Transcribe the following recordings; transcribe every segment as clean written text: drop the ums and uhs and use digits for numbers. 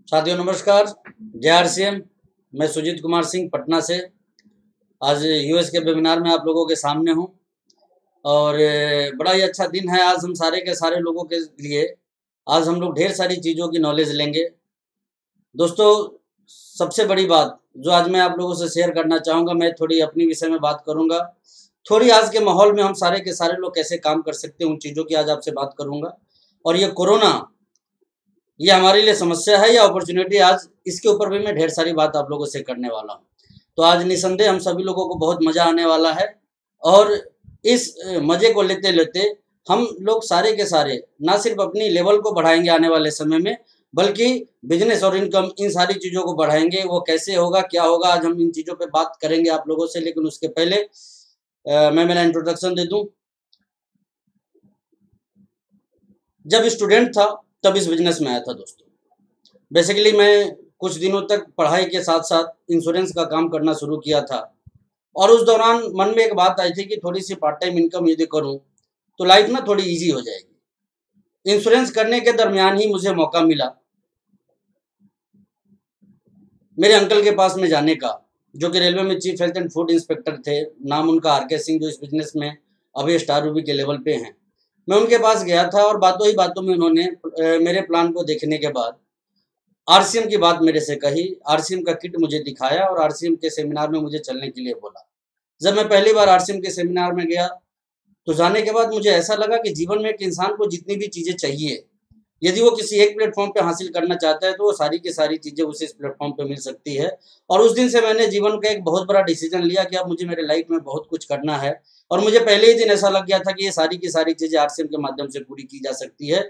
साथियों नमस्कार। जय आरसीएम। मैं सुजीत कुमार सिंह पटना से आज यूएस के वेबिनार में आप लोगों के सामने हूं और बड़ा ही अच्छा दिन है। आज हम सारे के सारे लोगों के लिए आज हम लोग ढेर सारी चीज़ों की नॉलेज लेंगे। दोस्तों, सबसे बड़ी बात जो आज मैं आप लोगों से शेयर करना चाहूँगा, मैं थोड़ी अपनी विषय में बात करूँगा। थोड़ी आज के माहौल में हम सारे के सारे लोग कैसे काम कर सकते हैं उन चीज़ों की आज आपसे बात करूँगा। और ये कोरोना, ये हमारे लिए समस्या है या अपॉर्चुनिटी, आज इसके ऊपर भी मैं ढेर सारी बात आप लोगों से करने वाला हूँ। तो आज निसंदेह हम सभी लोगों को बहुत मज़ा आने वाला है और इस मज़े को लेते लेते हम लोग सारे के सारे ना सिर्फ अपनी लेवल को बढ़ाएंगे आने वाले समय में, बल्कि बिजनेस और इनकम, इन सारी चीज़ों को बढ़ाएंगे। वो कैसे होगा, क्या होगा, आज हम इन चीज़ों पे बात करेंगे आप लोगों से। लेकिन उसके पहले मैं मेरा इंट्रोडक्शन दे दूं। जब स्टूडेंट था तब इस बिजनेस में आया था दोस्तों। बेसिकली मैं कुछ दिनों तक पढ़ाई के साथ साथ इंश्योरेंस का काम करना शुरू किया था और उस दौरान मन में एक बात आई थी कि थोड़ी सी पार्ट टाइम इनकम यदि करूं तो लाइफ ना थोड़ी इजी हो जाएगी। इंश्योरेंस करने के दरमियान ही मुझे मौका मिला मेरे अंकल के पास में जाने का, जो कि रेलवे में chief health and food inspector थे। नाम उनका आर.के. सिंह, जो इस बिजनेस में अभी स्टार रूबी के लेवल पे हैं। मैं उनके पास गया था और बातों ही बातों में उन्होंने मेरे प्लान को देखने के बाद आरसीएम की बात मेरे से कही। आरसीएम का किट मुझे दिखाया और आरसीएम के सेमिनार में मुझे चलने के लिए बोला। जब मैं पहली बार आरसीएम के सेमिनार में गया तो जाने के बाद मुझे ऐसा लगा कि जीवन में एक इंसान को जितनी भी चीज़ें चाहिए, यदि वो किसी एक प्लेटफॉर्म पे हासिल करना चाहता है तो वो सारी की सारी चीज़ें उसे इस प्लेटफॉर्म पे मिल सकती है। और उस दिन से मैंने जीवन का एक बहुत बड़ा डिसीजन लिया कि अब मुझे मेरे लाइफ में बहुत कुछ करना है। और मुझे पहले ही दिन ऐसा लग गया था कि ये सारी की सारी चीज़ें आरसीएम के माध्यम से पूरी की जा सकती है।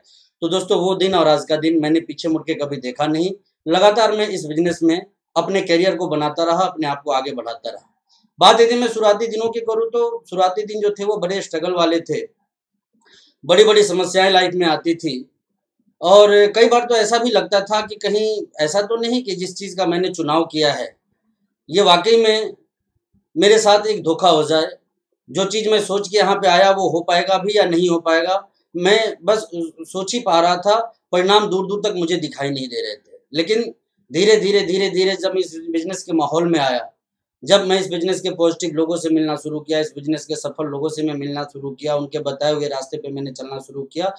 तो दोस्तों, वो दिन और आज का दिन मैंने पीछे मुड़ के कभी देखा नहीं। लगातार मैं इस बिजनेस में अपने करियर को बनाता रहा, अपने आप को आगे बढ़ाता रहा। बात यदि मैं शुरुआती दिनों की करूँ तो शुरुआती दिन जो थे वो बड़े स्ट्रगल वाले थे। बड़ी बड़ी समस्याएं लाइफ में आती थी और कई बार तो ऐसा भी लगता था कि कहीं ऐसा तो नहीं कि जिस चीज़ का मैंने चुनाव किया है ये वाकई में मेरे साथ एक धोखा हो जाए। जो चीज़ मैं सोच के यहाँ पे आया वो हो पाएगा भी या नहीं हो पाएगा, मैं बस सोच ही पा रहा था। परिणाम दूर दूर तक मुझे दिखाई नहीं दे रहे थे। लेकिन धीरे धीरे जब इस बिजनेस के माहौल में आया, जब मैं इस बिजनेस के पॉजिटिव लोगों से मिलना शुरू किया, इस बिजनेस के सफल लोगों से मैं मिलना शुरू किया, उनके बताए हुए रास्ते पे मैंने चलना शुरू किया,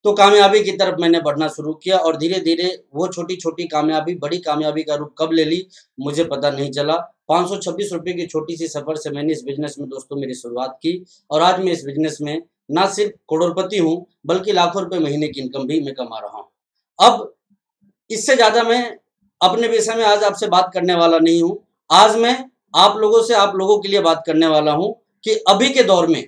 तो कामयाबी की तरफ मैंने बढ़ना शुरू किया। और धीरे-धीरे वो छोटी-छोटी कामयाबी बड़ी कामयाबी का रूप कब ले ली, मुझे पता नहीं चला। ₹526 की छोटी-सी सफ़र से मैंने इस बिज़नेस में दोस्तों मेरी शुरुआत की और आज मैं इस बिज़नेस में ना सिर्फ़ करोड़पति हूँ, बल्कि लाखों रुपए महीने की इनकम भी मैं कमा रहा हूँ। अब इससे ज़्यादा मैं अपने विषय में आज आपसे बात करने वाला नहीं हूँ। आज मैं आप लोगों से, आप लोगों के लिए बात करने वाला हूँ कि अभी के दौर में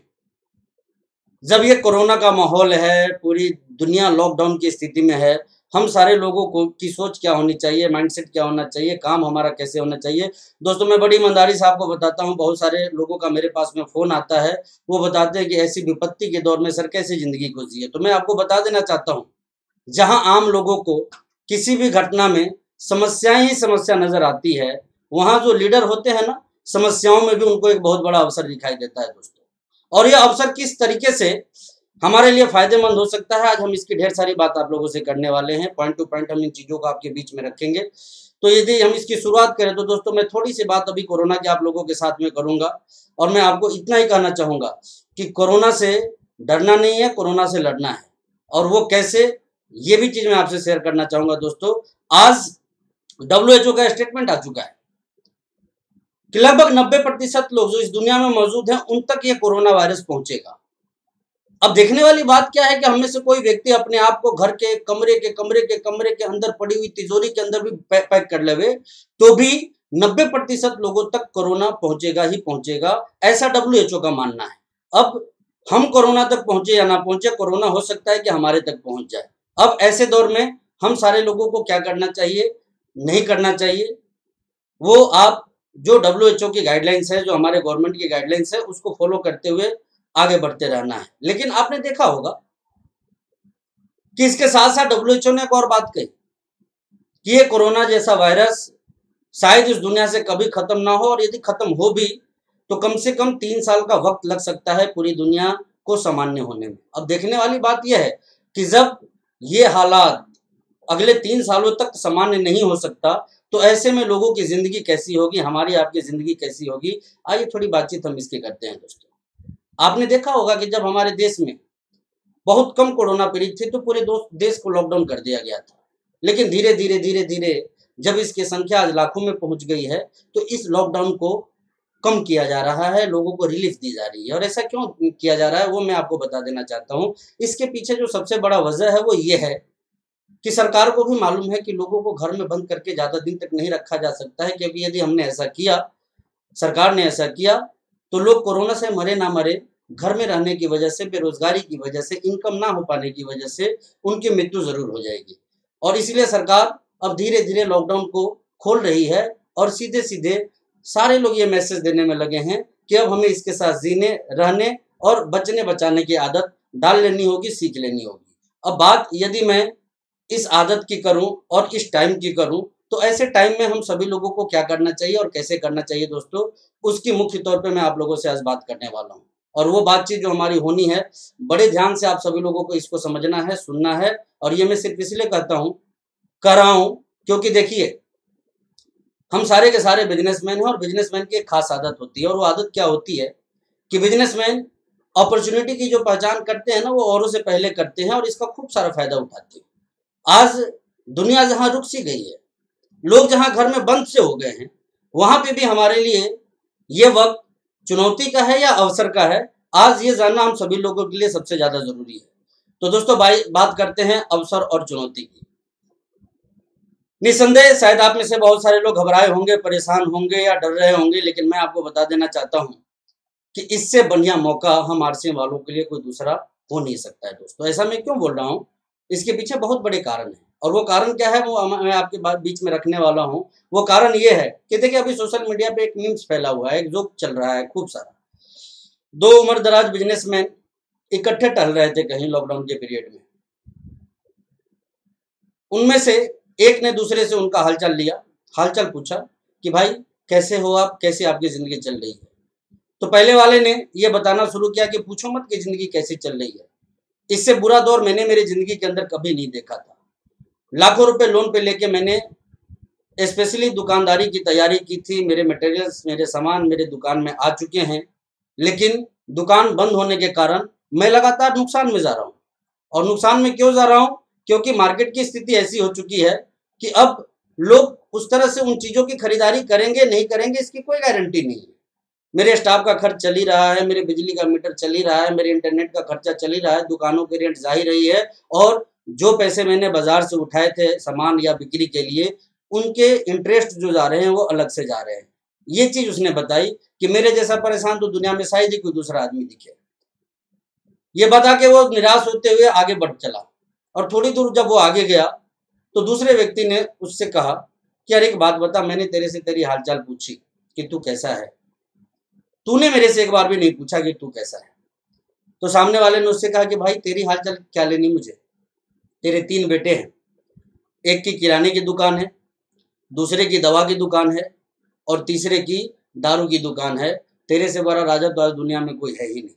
जब ये कोरोना का माहौल है, पूरी दुनिया लॉकडाउन की स्थिति में है, हम सारे लोगों को की सोच क्या होनी चाहिए, माइंडसेट क्या होना चाहिए, काम हमारा कैसे होना चाहिए। दोस्तों, मैं बड़ी ईमानदारी से आपको बताता हूँ, बहुत सारे लोगों का मेरे पास में फ़ोन आता है, वो बताते हैं कि ऐसी विपत्ति के दौर में सर कैसे ज़िंदगी को जिए। तो मैं आपको बता देना चाहता हूँ, जहाँ आम लोगों को किसी भी घटना में समस्याएं ही समस्या नज़र आती है, वहाँ जो लीडर होते हैं ना, समस्याओं में भी उनको एक बहुत बड़ा अवसर दिखाई देता है दोस्तों। और ये अवसर किस तरीके से हमारे लिए फायदेमंद हो सकता है, आज हम इसकी ढेर सारी बात आप लोगों से करने वाले हैं। पॉइंट टू पॉइंट हम इन चीज़ों को आपके बीच में रखेंगे। तो यदि हम इसकी शुरुआत करें तो दोस्तों, मैं थोड़ी सी बात अभी कोरोना की आप लोगों के साथ में करूंगा और मैं आपको इतना ही कहना चाहूँगा कि कोरोना से डरना नहीं है, कोरोना से लड़ना है। और वो कैसे, ये भी चीज़ मैं आपसे शेयर करना चाहूँगा दोस्तों। आज WHO का स्टेटमेंट आ चुका है कि लगभग 90% लोग जो इस दुनिया में मौजूद हैं उन तक ये कोरोना वायरस पहुंचेगा। अब देखने वाली बात क्या है कि हम में से कोई व्यक्ति अपने आप को घर के कमरे के अंदर पड़ी हुई तिजोरी के अंदर भी पैक कर लेवे तो भी 90% लोगों तक कोरोना पहुंचेगा ही पहुंचेगा, ऐसा WHO का मानना है। अब हम कोरोना तक पहुंचे या ना पहुंचे, कोरोना हो सकता है कि हमारे तक पहुंच जाए। अब ऐसे दौर में हम सारे लोगों को क्या करना चाहिए, नहीं करना चाहिए, वो आप जो WHO की गाइडलाइंस है, जो हमारे गवर्नमेंट की गाइडलाइंस है, उसको फॉलो करते हुए आगे बढ़ते रहना है। लेकिन आपने देखा होगा कि इसके साथ साथ WHO ने एक और बात कही कि ये कोरोना जैसा वायरस शायद इस दुनिया से कभी खत्म ना हो, और यदि खत्म हो भी तो कम से कम 3 साल का वक्त लग सकता है पूरी दुनिया को सामान्य होने में। अब देखने वाली बात यह है कि जब ये हालात अगले 3 सालों तक सामान्य नहीं हो सकता, तो ऐसे में लोगों की ज़िंदगी कैसी होगी, हमारी आपकी ज़िंदगी कैसी होगी? आइए थोड़ी बातचीत हम इसकी करते हैं दोस्तों। आपने देखा होगा कि जब हमारे देश में बहुत कम कोरोना पीड़ित थे, तो पूरे देश को लॉकडाउन कर दिया गया था। लेकिन धीरे-धीरे जब इसकी संख्या आज लाखों में पहुँच गई है, तो इस लॉकडाउन को कम किया जा रहा है, लोगों को रिलीफ दी जा रही है। और ऐसा क्यों किया जा रहा है, वो मैं आपको बता देना चाहता हूँ। इसके पीछे जो सबसे बड़ा वजह है, वो ये है कि सरकार को भी मालूम है कि लोगों को घर में बंद करके ज़्यादा दिन तक नहीं रखा जा सकता है, क्योंकि यदि हमने ऐसा किया, सरकार ने ऐसा किया, तो लोग कोरोना से मरे ना मरे, घर में रहने की वजह से, बेरोजगारी की वजह से, इनकम ना हो पाने की वजह से उनकी मृत्यु ज़रूर हो जाएगी। और इसलिए सरकार अब धीरे-धीरे लॉकडाउन को खोल रही है और सीधे-सीधे सारे लोग ये मैसेज देने में लगे हैं कि अब हमें इसके साथ जीने, रहने और बचने-बचाने की आदत डाल लेनी होगी, सीख लेनी होगी। अब बात यदि मैं इस आदत की करूं और इस टाइम की करूं, तो ऐसे टाइम में हम सभी लोगों को क्या करना चाहिए और कैसे करना चाहिए दोस्तों, उसकी मुख्य तौर पे मैं आप लोगों से आज बात करने वाला हूं। और वो बातचीत जो हमारी होनी है, बड़े ध्यान से आप सभी लोगों को इसको समझना है, सुनना है। और ये मैं सिर्फ इसलिए कहता हूं, कर रहा हूं, क्योंकि देखिए, हम सारे के सारे बिजनेसमैन हैं और बिजनेसमैन की एक खास आदत होती है। और वो आदत क्या होती है कि बिजनेसमैन अपॉर्चुनिटी की जो पहचान करते हैं ना, वो औरों से पहले करते हैं और इसका खूब सारा फायदा उठाते हैं। आज दुनिया जहां रुक सी गई है, लोग जहां घर में बंद से हो गए हैं, वहां पे भी हमारे लिए ये वक्त चुनौती का है या अवसर का है, आज ये जानना हम सभी लोगों के लिए सबसे ज्यादा जरूरी है। तो दोस्तों बात करते हैं अवसर और चुनौती की। निसंदेह शायद आप में से बहुत सारे लोग घबराए होंगे, परेशान होंगे या डर रहे होंगे, लेकिन मैं आपको बता देना चाहता हूं कि इससे बढ़िया मौका हम आरसीएम वालों के लिए कोई दूसरा हो नहीं सकता है दोस्तों। ऐसा मैं क्यों बोल रहा हूं? इसके पीछे बहुत बड़े कारण हैं, और वो कारण क्या है वो मैं आपके बीच में रखने वाला हूं। वो कारण ये है कि देखिए, अभी सोशल मीडिया पे एक मीम्स फैला हुआ है, एक जोक चल रहा है खूब सारा। 2 उम्रदराज बिजनेसमैन इकट्ठे टहल रहे थे कहीं लॉकडाउन के पीरियड में। उनमें से एक ने दूसरे से उनका हालचाल लिया, हालचाल पूछा कि भाई कैसे हो आप, कैसे आपकी जिंदगी चल रही है। तो पहले वाले ने यह बताना शुरू किया कि पूछो मत कि जिंदगी कैसी चल रही है, इससे बुरा दौर मैंने मेरी जिंदगी के अंदर कभी नहीं देखा था। लाखों रुपए लोन पे लेके मैंने स्पेशली दुकानदारी की तैयारी की थी, मेरे मटेरियल्स, मेरे सामान मेरे दुकान में आ चुके हैं, लेकिन दुकान बंद होने के कारण मैं लगातार नुकसान में जा रहा हूँ। और नुकसान में क्यों जा रहा हूँ? क्योंकि मार्केट की स्थिति ऐसी हो चुकी है कि अब लोग उस तरह से उन चीज़ों की खरीदारी करेंगे नहीं करेंगे, इसकी कोई गारंटी नहीं है। मेरे स्टाफ का खर्च चल ही रहा है, मेरे बिजली का मीटर चल ही रहा है, मेरे इंटरनेट का खर्चा चल ही रहा है, दुकानों की रेंट जा ही रही है, और जो पैसे मैंने बाजार से उठाए थे सामान या बिक्री के लिए, उनके इंटरेस्ट जो जा रहे हैं वो अलग से जा रहे हैं। ये चीज़ उसने बताई कि मेरे जैसा परेशान तो दुनिया में शायद ही कोई दूसरा आदमी दिखे। ये बता के वो निराश होते हुए आगे बढ़ चला, और थोड़ी दूर जब वो आगे गया तो दूसरे व्यक्ति ने उससे कहा कि यार एक बात बता, मैंने तेरे से तेरी हालचाल पूछी कि तू कैसा है, तूने मेरे से एक बार भी नहीं पूछा कि तू कैसा है। तो सामने वाले ने उससे कहा कि भाई तेरी हालचाल क्या लेनी मुझे, तेरे 3 बेटे हैं, एक की किराने की दुकान है, दूसरे की दवा की दुकान है, और तीसरे की दारू की दुकान है। तेरे से बड़ा राजा तो आज दुनिया में कोई है ही नहीं।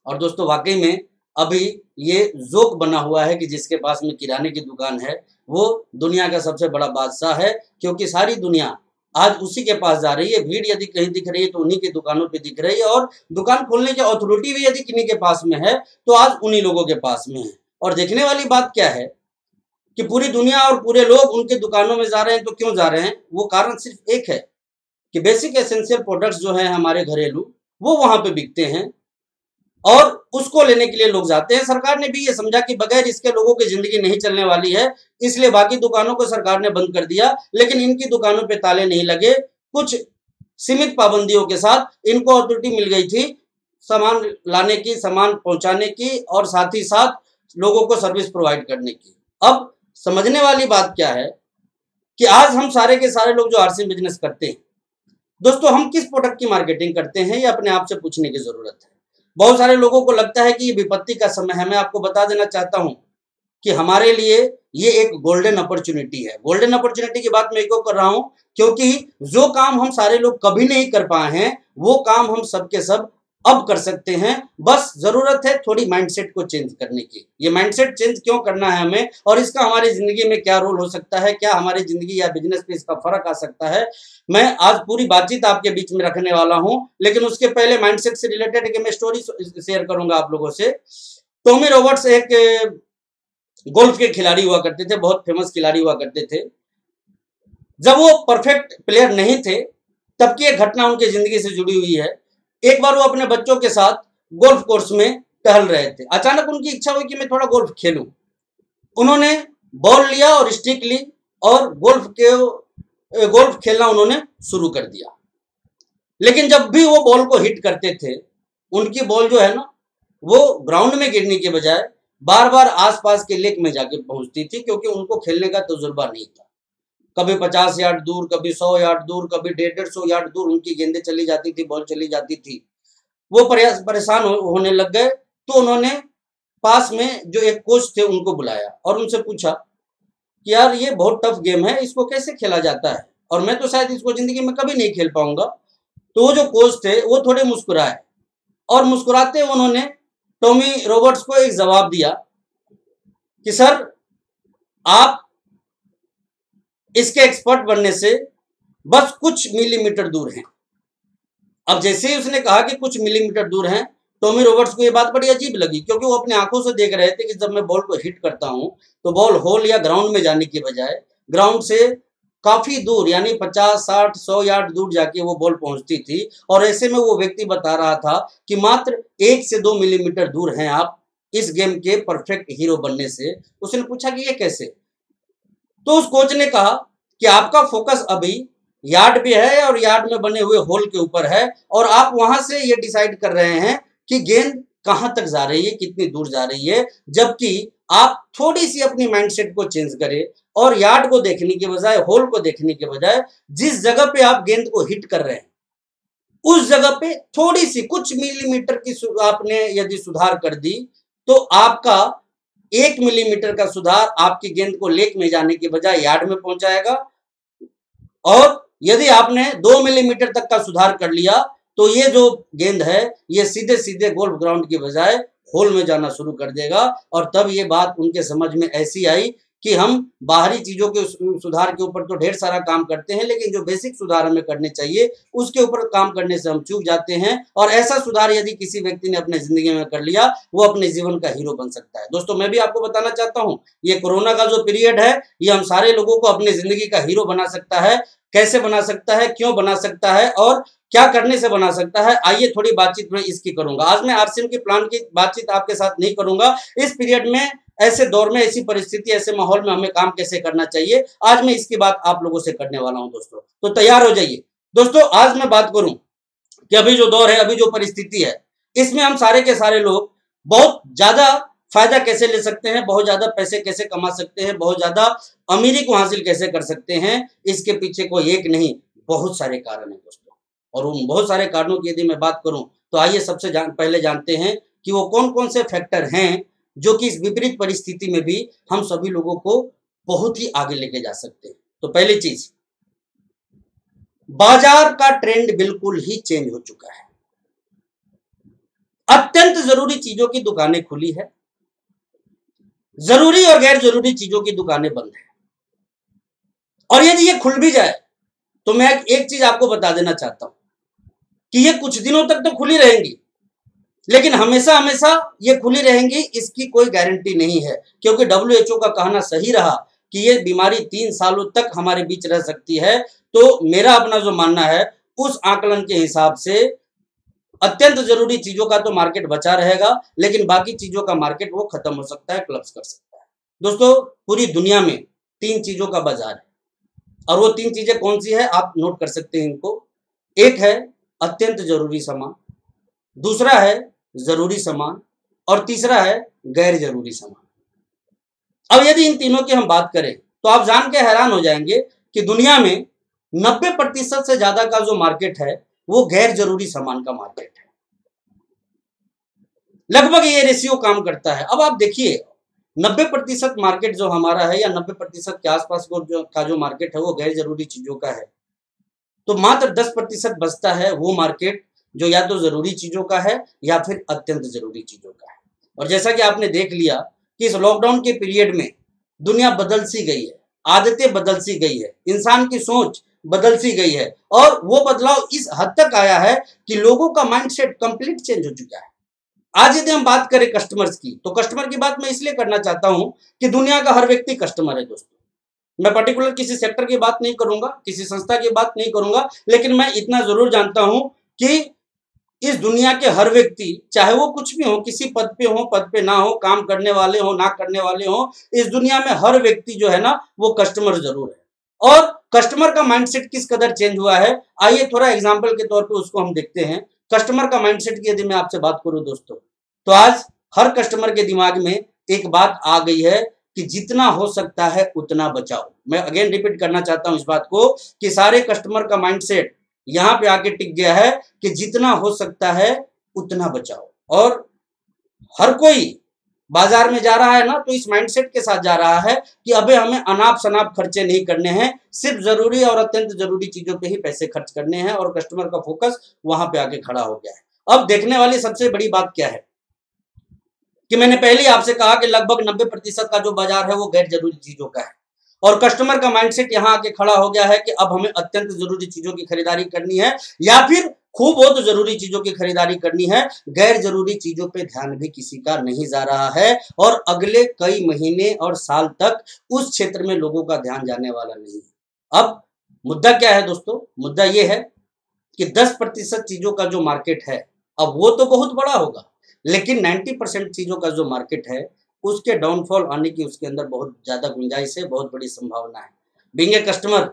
और दोस्तों वाकई में अभी ये जोक बना हुआ है कि जिसके पास में किराने की दुकान है वो दुनिया का सबसे बड़ा बादशाह है, क्योंकि सारी दुनिया आज उसी के पास जा रही है। भीड़ यदि कहीं दिख रही है तो उन्हीं की दुकानों पे दिख रही है, और दुकान खोलने की अथॉरिटी भी यदि किन्हीं के पास में है तो आज उन्हीं लोगों के पास में है। और देखने वाली बात क्या है कि पूरी दुनिया और पूरे लोग उनके दुकानों में जा रहे हैं। तो क्यों जा रहे हैं? वो कारण सिर्फ एक है कि बेसिक एसेंशियल प्रोडक्ट्स जो हैं हमारे घरेलू, वो वहां पे बिकते हैं और उसको लेने के लिए लोग जाते हैं। सरकार ने भी ये समझा कि बगैर इसके लोगों की जिंदगी नहीं चलने वाली है, इसलिए बाकी दुकानों को सरकार ने बंद कर दिया, लेकिन इनकी दुकानों पे ताले नहीं लगे। कुछ सीमित पाबंदियों के साथ इनको अथॉरिटी मिल गई थी सामान लाने की, सामान पहुंचाने की, और साथ ही साथ लोगों को सर्विस प्रोवाइड करने की। अब समझने वाली बात क्या है कि आज हम सारे के सारे लोग जो आरसीएम बिजनेस करते हैं, दोस्तों हम किस प्रोडक्ट की मार्केटिंग करते हैं, ये अपने आप से पूछने की जरूरत है। बहुत सारे लोगों को लगता है कि ये विपत्ति का समय है। मैं आपको बता देना चाहता हूं कि हमारे लिए ये एक गोल्डन अपॉर्चुनिटी है। गोल्डन अपॉर्चुनिटी की बात मैं क्यों कर रहा हूं? क्योंकि जो काम हम सारे लोग कभी नहीं कर पाए हैं, वो काम हम सब के सब अब कर सकते हैं। बस जरूरत है थोड़ी माइंडसेट को चेंज करने की। ये माइंडसेट चेंज क्यों करना है हमें, और इसका हमारी जिंदगी में क्या रोल हो सकता है, क्या हमारी जिंदगी या बिजनेस पे इसका फर्क आ सकता है, मैं आज पूरी बातचीत आपके बीच में रखने वाला हूं। लेकिन उसके पहले माइंडसेट से रिलेटेड एक मैं स्टोरी शेयर करूंगा आप लोगों से। टॉमी रॉबर्ट्स एक गोल्फ के खिलाड़ी हुआ करते थे, बहुत फेमस खिलाड़ी हुआ करते थे। जब वो परफेक्ट प्लेयर नहीं थे तब की एक घटना उनकी जिंदगी से जुड़ी हुई है। एक बार वो अपने बच्चों के साथ गोल्फ कोर्स में टहल रहे थे। अचानक उनकी इच्छा हुई कि मैं थोड़ा गोल्फ खेलूं। उन्होंने बॉल लिया और स्टिक ली और गोल्फ खेलना उन्होंने शुरू कर दिया। लेकिन जब भी वो बॉल को हिट करते थे, उनकी बॉल जो है ना, वो ग्राउंड में गिरने के बजाय बार बार आसपास के लेक में जाके पहुंचती थी, क्योंकि उनको खेलने का तजुर्बा नहीं था। कभी 50 यार्ड दूर, कभी 100 यार्ड दूर, कभी 150 यार्ड दूर उनकी गेंदें चली जाती थी, बॉल चली जाती थी। वो परेशान होने लग गए। तो उन्होंने पास में जो एक कोच थे उनको बुलाया और उनसे पूछा कि यार ये बहुत टफ गेम है, इसको कैसे खेला जाता है, और मैं तो शायद इसको जिंदगी में कभी नहीं खेल पाऊंगा। तो वो जो कोच थे वो थोड़े मुस्कुराए और मुस्कुराते उन्होंने टॉमी रॉबर्ट्स को एक जवाब दिया कि सर, आप इसके एक्सपर्ट बनने से बस कुछ मिलीमीटर दूर हैं। अब जैसे ही उसने कहा कि कुछ मिलीमीटर दूर हैं, टॉमी रॉबर्ट्स को यह बात बड़ी अजीब लगी, क्योंकि वो अपने आंखों से देख रहे थे कि जब मैं बॉल को हिट करता हूं तो बॉल होल या ग्राउंड में जाने के बजाय ग्राउंड से काफी दूर, यानी 50, 60, 100 यार्ड दूर जाके वो बॉल पहुंचती थी। और ऐसे में वो व्यक्ति बता रहा था कि मात्र 1 से 2 मिलीमीटर दूर हैं आप इस गेम के परफेक्ट हीरो बनने से। उसने पूछा कि ये कैसे? तो उस कोच ने कहा कि आपका फोकस अभी यार्ड पे है और यार्ड में बने हुए होल के ऊपर है, और आप वहां से ये डिसाइड कर रहे हैं कि गेंद कहां तक जा रही है, कितनी दूर जा रही है। जबकि आप थोड़ी सी अपनी माइंडसेट को चेंज करें और यार्ड को देखने के बजाय, होल को देखने के बजाय, जिस जगह पे आप गेंद को हिट कर रहे हैं उस जगह पे थोड़ी सी कुछ मिलीमीटर की आपने यदि सुधार कर दी तो आपका 1 मिलीमीटर का सुधार आपकी गेंद को लेक में जाने के बजाय यार्ड में पहुंचाएगा। और यदि आपने 2 मिलीमीटर तक का सुधार कर लिया तो ये जो गेंद है ये सीधे सीधे गोल्फ ग्राउंड के बजाय होल में जाना शुरू कर देगा। और तब ये बात उनके समझ में ऐसी आई कि हम बाहरी चीजों के सुधार के ऊपर तो ढेर सारा काम करते हैं, लेकिन जो बेसिक सुधार हमें करने चाहिए उसके ऊपर काम करने से हम चूक जाते हैं। और ऐसा सुधार यदि किसी व्यक्ति ने अपने जिंदगी में कर लिया, वो अपने जीवन का हीरो बन सकता है। दोस्तों, मैं भी आपको बताना चाहता हूं, ये कोरोना का जो पीरियड है ये हम सारे लोगों को अपने जिंदगी का हीरो बना सकता है। कैसे बना सकता है, क्यों बना सकता है और क्या करने से बना सकता है, आइए थोड़ी बातचीत मैं इसकी करूंगा। आज मैं आरसीएम के प्लान की बातचीत आपके साथ नहीं करूंगा। इस पीरियड में, ऐसे दौर में, ऐसी परिस्थिति, ऐसे माहौल में हमें काम कैसे करना चाहिए, आज मैं इसकी बात आप लोगों से करने वाला हूं दोस्तों। तो तैयार हो जाइए दोस्तों। आज मैं बात करूं कि अभी जो दौर है, अभी जो परिस्थिति है, इसमें हम सारे के सारे लोग बहुत ज्यादा फायदा कैसे ले सकते हैं, बहुत ज्यादा पैसे कैसे कमा सकते हैं, बहुत ज्यादा अमीरी को हासिल कैसे कर सकते हैं, इसके पीछे कोई एक नहीं, बहुत सारे कारण है दोस्तों। और उन बहुत सारे कारणों की यदि मैं बात करूं तो आइए सबसे पहले जानते हैं कि वो कौन कौन से फैक्टर हैं जो कि इस विपरीत परिस्थिति में भी हम सभी लोगों को बहुत ही आगे लेके जा सकते हैं। तो पहली चीज, बाजार का ट्रेंड बिल्कुल ही चेंज हो चुका है। अत्यंत जरूरी चीजों की दुकानें खुली है, जरूरी और गैर जरूरी चीजों की दुकानें बंद है। और यदि ये खुल भी जाए तो मैं एक चीज आपको बता देना चाहता हूं कि ये कुछ दिनों तक तो खुली रहेंगी, लेकिन हमेशा हमेशा ये खुली रहेंगी इसकी कोई गारंटी नहीं है। क्योंकि WHO का कहना सही रहा कि ये बीमारी 3 सालों तक हमारे बीच रह सकती है। तो मेरा अपना जो मानना है, उस आकलन के हिसाब से अत्यंत जरूरी चीजों का तो मार्केट बचा रहेगा, लेकिन बाकी चीजों का मार्केट वो खत्म हो सकता है, क्लब्स कर सकता है। दोस्तों, पूरी दुनिया में 3 चीजों का बाजार है, और वो 3 चीजें कौन सी है आप नोट कर सकते हैं इनको। एक है अत्यंत जरूरी सामान, दूसरा है जरूरी सामान, और तीसरा है गैर जरूरी सामान। अब यदि इन तीनों की हम बात करें तो आप जान के हैरान हो जाएंगे कि दुनिया में 90% से ज्यादा का जो मार्केट है वो गैर जरूरी सामान का मार्केट है। लगभग ये रेशियो काम करता है। अब आप देखिए, 90% मार्केट जो हमारा है, या 90% के आसपास का जो मार्केट है वो गैर जरूरी चीजों का है, तो मात्र 10% बचता है वो मार्केट जो या तो जरूरी चीजों का है या फिर अत्यंत जरूरी चीजों का है। और जैसा कि आपने देख लिया कि इस लॉकडाउन के पीरियड में दुनिया बदल सी गई है, आदतें बदल सी गई है, इंसान की सोच बदल सी गई है, और वो बदलाव इस हद तक आया है कि लोगों का माइंडसेट कंप्लीट चेंज हो चुका है। आज यदि हम बात करें कस्टमर्स की, तो कस्टमर की बात मैं इसलिए करना चाहता हूं कि दुनिया का हर व्यक्ति कस्टमर है दोस्तों। मैं पर्टिकुलर किसी सेक्टर की बात नहीं करूंगा, किसी संस्था की बात नहीं करूंगा, लेकिन मैं इतना जरूर जानता हूं कि इस दुनिया के हर व्यक्ति, चाहे वो कुछ भी हो, किसी पद पे हो, पद पे ना हो, काम करने वाले हो, ना करने वाले हो, इस दुनिया में हर व्यक्ति जो है ना वो कस्टमर जरूर है। और कस्टमर का माइंडसेट किस कदर चेंज हुआ है, आइए थोड़ा एग्जांपल के तौर पे उसको हम देखते हैं। कस्टमर का माइंडसेट की यदि मैं आपसे बात करूं दोस्तों, तो आज हर कस्टमर के दिमाग में एक बात आ गई है कि जितना हो सकता है उतना बचाओ। मैं अगेन रिपीट करना चाहता हूं इस बात को कि सारे कस्टमर का माइंडसेट यहां पे आके टिक गया है कि जितना हो सकता है उतना बचाओ। और हर कोई बाजार में जा रहा है ना, तो इस माइंडसेट के साथ जा रहा है कि अबे हमें अनाप शनाप खर्चे नहीं करने हैं, सिर्फ जरूरी और अत्यंत जरूरी चीजों पे ही पैसे खर्च करने हैं, और कस्टमर का फोकस वहां पे आके खड़ा हो गया है। अब देखने वाली सबसे बड़ी बात क्या है कि मैंने पहले ही आपसे कहा कि लगभग 90% का जो बाजार है वो गैर जरूरी चीजों का है, और कस्टमर का माइंडसेट यहां आके खड़ा हो गया है कि अब हमें अत्यंत जरूरी चीजों की खरीदारी करनी है, या फिर खूब बहुत जरूरी चीजों की खरीदारी करनी है। गैर जरूरी चीजों पे ध्यान भी किसी का नहीं जा रहा है, और अगले कई महीने और साल तक उस क्षेत्र में लोगों का ध्यान जाने वाला नहीं है। अब मुद्दा क्या है दोस्तों, मुद्दा यह है कि 10% चीजों का जो मार्केट है, अब वो तो बहुत बड़ा होगा, लेकिन 90% चीजों का जो मार्केट है उसके डाउनफॉल आने की उसके अंदर बहुत ज्यादा गुंजाइश है, बहुत बड़ी संभावना है। बीइंग ए कस्टमर,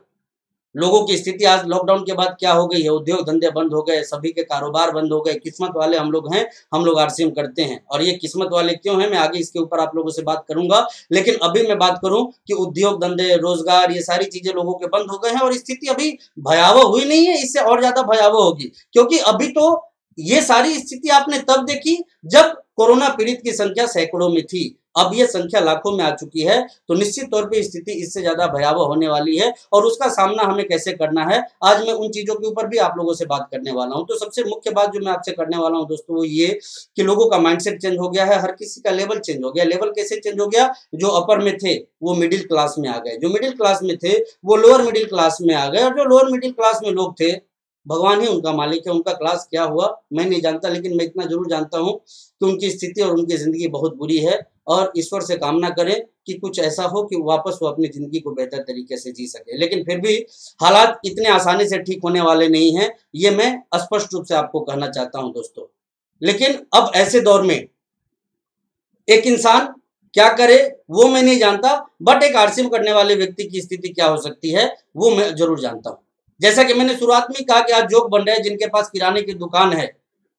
लोगों की स्थिति आज लॉकडाउन के बाद क्या हो गई है, उद्योग धंधे बंद हो गए, सभी के कारोबार बंद हो गए। किस्मत वाले हम लोग हैं, हम लोग आरसीएम करते हैं, और ये किस्मत वाले क्यों हैं मैं आगे इसके ऊपर आप लोगों से बात करूंगा। लेकिन अभी मैं बात करूं कि उद्योग धंधे, रोजगार, ये सारी चीजें लोगों के बंद हो गए हैं, और स्थिति अभी भयावह हुई नहीं है, इससे और ज्यादा भयावह होगी। क्योंकि अभी तो ये सारी स्थिति आपने तब देखी जब कोरोना पीड़ित की संख्या सैकड़ों में थी, अब ये संख्या लाखों में आ चुकी है, तो निश्चित तौर पे स्थिति इससे ज्यादा भयावह होने वाली है, और उसका सामना हमें कैसे करना है आज मैं उन चीजों के ऊपर भी आप लोगों से बात करने वाला हूं। तो सबसे मुख्य बात जो मैं आपसे करने वाला हूं दोस्तों वो ये कि लोगों का माइंडसेट चेंज हो गया है, हर किसी का लेवल चेंज हो गया। लेवल कैसे चेंज हो गया, जो अपर में थे वो मिडिल क्लास में आ गए, जो मिडिल क्लास में थे वो लोअर मिडिल क्लास में आ गए, और जो लोअर मिडिल क्लास में लोग थे भगवान ही उनका मालिक है, उनका क्लास क्या हुआ मैं नहीं जानता, लेकिन मैं इतना जरूर जानता हूं कि उनकी स्थिति और उनकी जिंदगी बहुत बुरी है, और ईश्वर से कामना करें कि कुछ ऐसा हो कि वापस वो अपनी जिंदगी को बेहतर तरीके से जी सके। लेकिन फिर भी हालात इतने आसानी से ठीक होने वाले नहीं हैं, ये मैं स्पष्ट रूप से आपको कहना चाहता हूं दोस्तों। लेकिन अब ऐसे दौर में एक इंसान क्या करे वो मैं नहीं जानता, बट एक आरसीएम करने वाले व्यक्ति की स्थिति क्या हो सकती है वो मैं जरूर जानता हूं। जैसा कि मैंने शुरुआत में कहा कि आज जोक बन रहे हैं जिनके पास किराने की दुकान है,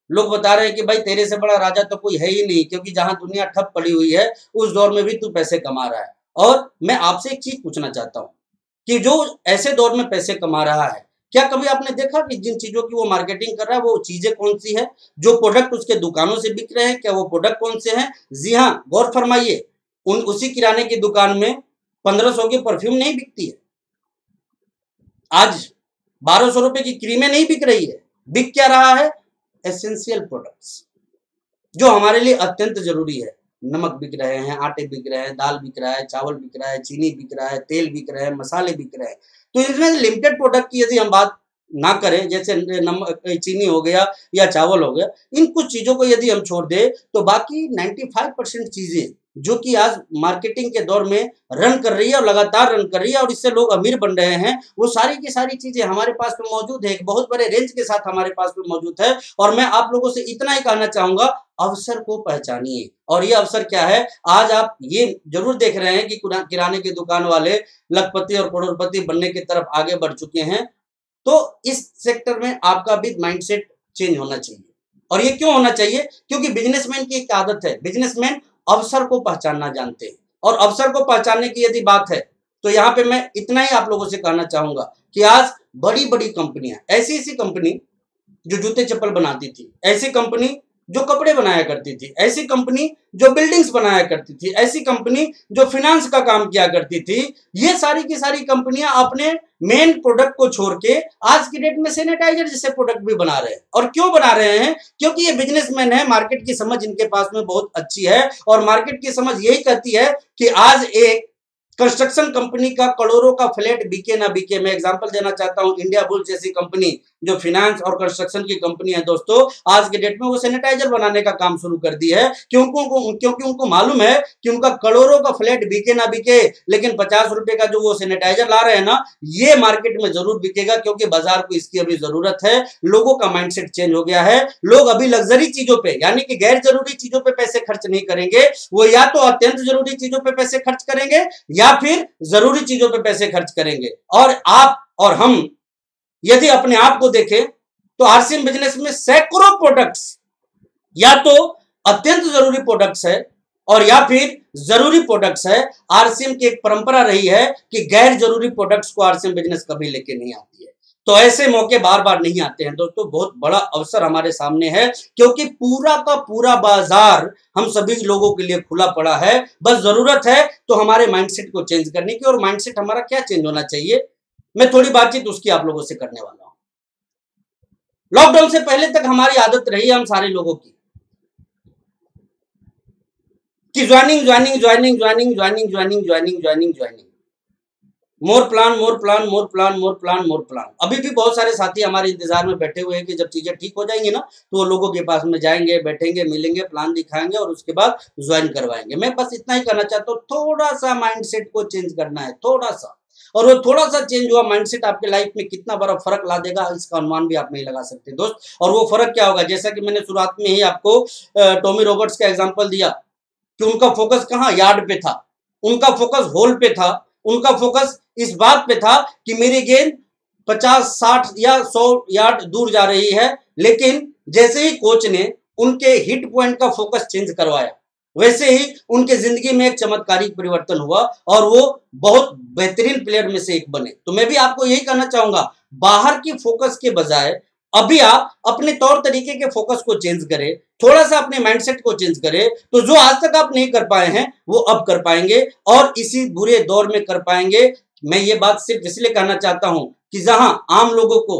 लोग बता रहे हैं कि भाई तेरे से बड़ा राजा तो कोई है ही नहीं, क्योंकि जहां दुनिया ठप पड़ी हुई है उस दौर में भी तू पैसे कमा रहा है। और मैं आपसे एक चीज पूछना चाहता हूं कि जो ऐसे दौर में पैसे कमा रहा है, क्या कभी आपने देखा कि जिन चीजों की वो मार्केटिंग कर रहा है वो चीजें कौन सी है, जो प्रोडक्ट उसके दुकानों से बिक रहे हैं क्या वो प्रोडक्ट कौन से हैं? जी हाँ, गौर फरमाइए, उसी किराने की दुकान में 1500 की परफ्यूम नहीं बिकती है, आज 1200 रुपए की क्रीमें नहीं बिक रही है, बिक क्या रहा है? एसेंशियल प्रोडक्ट्स जो हमारे लिए अत्यंत जरूरी है। नमक बिक रहे हैं, आटे बिक रहे हैं, दाल बिक रहा है, चावल बिक रहा है, चीनी बिक रहा है, तेल बिक रहा है, मसाले बिक रहे हैं। तो इसमें लिमिटेड प्रोडक्ट की यदि हम बात ना करें, जैसे नमक, चीनी हो गया या चावल हो गया, इन कुछ चीजों को यदि हम छोड़ दें तो बाकी 95% चीजें जो कि आज मार्केटिंग के दौर में रन कर रही है और लगातार रन कर रही है और इससे लोग अमीर बन रहे हैं, वो सारी की सारी चीजें हमारे पास में मौजूद है, एक बहुत बड़े रेंज के साथ हमारे पास में मौजूद है। और मैं आप लोगों से इतना ही कहना चाहूंगा, अवसर को पहचानिए। और ये अवसर क्या है, आज आप ये जरूर देख रहे हैं कि किराने की दुकान वाले लखपति और करोड़पति बनने की तरफ आगे बढ़ चुके हैं, तो इस सेक्टर में आपका भी माइंडसेट चेंज होना चाहिए। और ये क्यों होना चाहिए? क्योंकि बिजनेसमैन की एक आदत है, बिजनेसमैन अवसर को पहचानना जानते हैं। और अवसर को पहचानने की यदि बात है तो यहाँ पे मैं इतना ही आप लोगों से कहना चाहूंगा कि आज बड़ी बड़ी कंपनियां, ऐसी कंपनी जो जूते चप्पल बनाती थी, ऐसी कंपनी जो कपड़े बनाया करती थी, ऐसी कंपनी जो बिल्डिंग्स बनाया करती थी, ऐसी कंपनी जो फिनेंस का काम किया करती थी, ये सारी की सारी कंपनियां अपने मेन प्रोडक्ट को छोड़ के आज की डेट में सैनिटाइजर जैसे प्रोडक्ट भी बना रहे हैं। और क्यों बना रहे हैं? क्योंकि ये बिजनेसमैन है, मार्केट की समझ इनके पास में बहुत अच्छी है और मार्केट की समझ यही कहती है कि आज एक कंस्ट्रक्शन कंपनी का करोड़ों का फ्लैट बिके ना बिके। मैं एग्जांपल देना चाहता हूं, इंडिया बुल्स जैसी कंपनी जो फाइनेंस और कंस्ट्रक्शन की कंपनी है दोस्तों, आज के डेट में वो सैनिटाइजर बनाने का काम शुरू कर दी है। क्योंकि उनको मालूम है कि उनका करोड़ों का फ्लैट बिके ना बिके, लेकिन 50 रुपए का जो वो सैनिटाइजर ला रहे हैं ना, ये मार्केट में जरूर बिकेगा, क्योंकि बाजार को इसकी अभी जरूरत है। लोगों का माइंडसेट चेंज हो गया है। लोग अभी लग्जरी चीजों पे, यानी कि गैर जरूरी चीजों पे पैसे खर्च नहीं करेंगे, वो या तो अत्यंत जरूरी चीजों पे पैसे खर्च करेंगे या फिर जरूरी चीजों पे पैसे खर्च करेंगे। और आप और हम यदि अपने आप को देखें तो आरसीएम बिजनेस में सैकड़ों प्रोडक्ट्स या तो अत्यंत जरूरी प्रोडक्ट्स है और या फिर जरूरी प्रोडक्ट्स है। आरसीएम की एक परंपरा रही है कि गैर जरूरी प्रोडक्ट्स को आरसीएम बिजनेस कभी लेके नहीं आती है। तो ऐसे मौके बार बार नहीं आते हैं दोस्तों। बहुत बड़ा अवसर हमारे सामने है, क्योंकि पूरा का पूरा बाजार हम सभी लोगों के लिए खुला पड़ा है। बस जरूरत है तो हमारे माइंडसेट को चेंज करने की। और माइंडसेट हमारा क्या चेंज होना चाहिए, मैं थोड़ी बातचीत उसकी आप लोगों से करने वाला हूं। लॉकडाउन से पहले तक हमारी आदत रही है हम सारे लोगों की कि joining joining joining joining joining joining joining joining joining, more plan more plan more plan more plan more plan. अभी भी बहुत सारे साथी हमारे इंतजार में बैठे हुए हैं कि जब चीजें ठीक हो जाएंगी ना, तो वो लोगों के पास में जाएंगे, बैठेंगे, मिलेंगे, प्लान दिखाएंगे और उसके बाद ज्वाइन करवाएंगे। मैं बस इतना ही कहना चाहता हूँ, थोड़ा सा माइंडसेट को चेंज करना है, थोड़ा सा। और वो थोड़ा सा चेंज हुआ माइंडसेट आपके लाइफ में कितना बड़ा फर्क ला देगा, इसका अनुमान भी आप नहीं लगा सकते दोस्त। और वो फर्क क्या होगा, जैसा कि मैंने शुरुआत में ही आपको टॉमी रॉबर्ट्स का एग्जांपल दिया कि उनका फोकस कहाँ, यार्ड पे था, उनका फोकस होल पे था, उनका फोकस इस बात पे था कि मेरी गेंद 50, 60 या 100 यार्ड दूर जा रही है। लेकिन जैसे ही कोच ने उनके हिट पॉइंट का फोकस चेंज करवाया, वैसे ही उनके जिंदगी में एक चमत्कारिक परिवर्तन हुआ और वो बहुत बेहतरीन प्लेयर में से एक बने। तो मैं भी आपको यही कहना चाहूंगा, बाहर की फोकस के बजाय अभी आप अपने तौर तरीके के फोकस को चेंज करें, थोड़ा सा अपने माइंडसेट को चेंज करें, तो जो आज तक आप नहीं कर पाए हैं वो अब कर पाएंगे और इसी बुरे दौर में कर पाएंगे। मैं ये बात सिर्फ इसलिए कहना चाहता हूं कि जहां आम लोगों को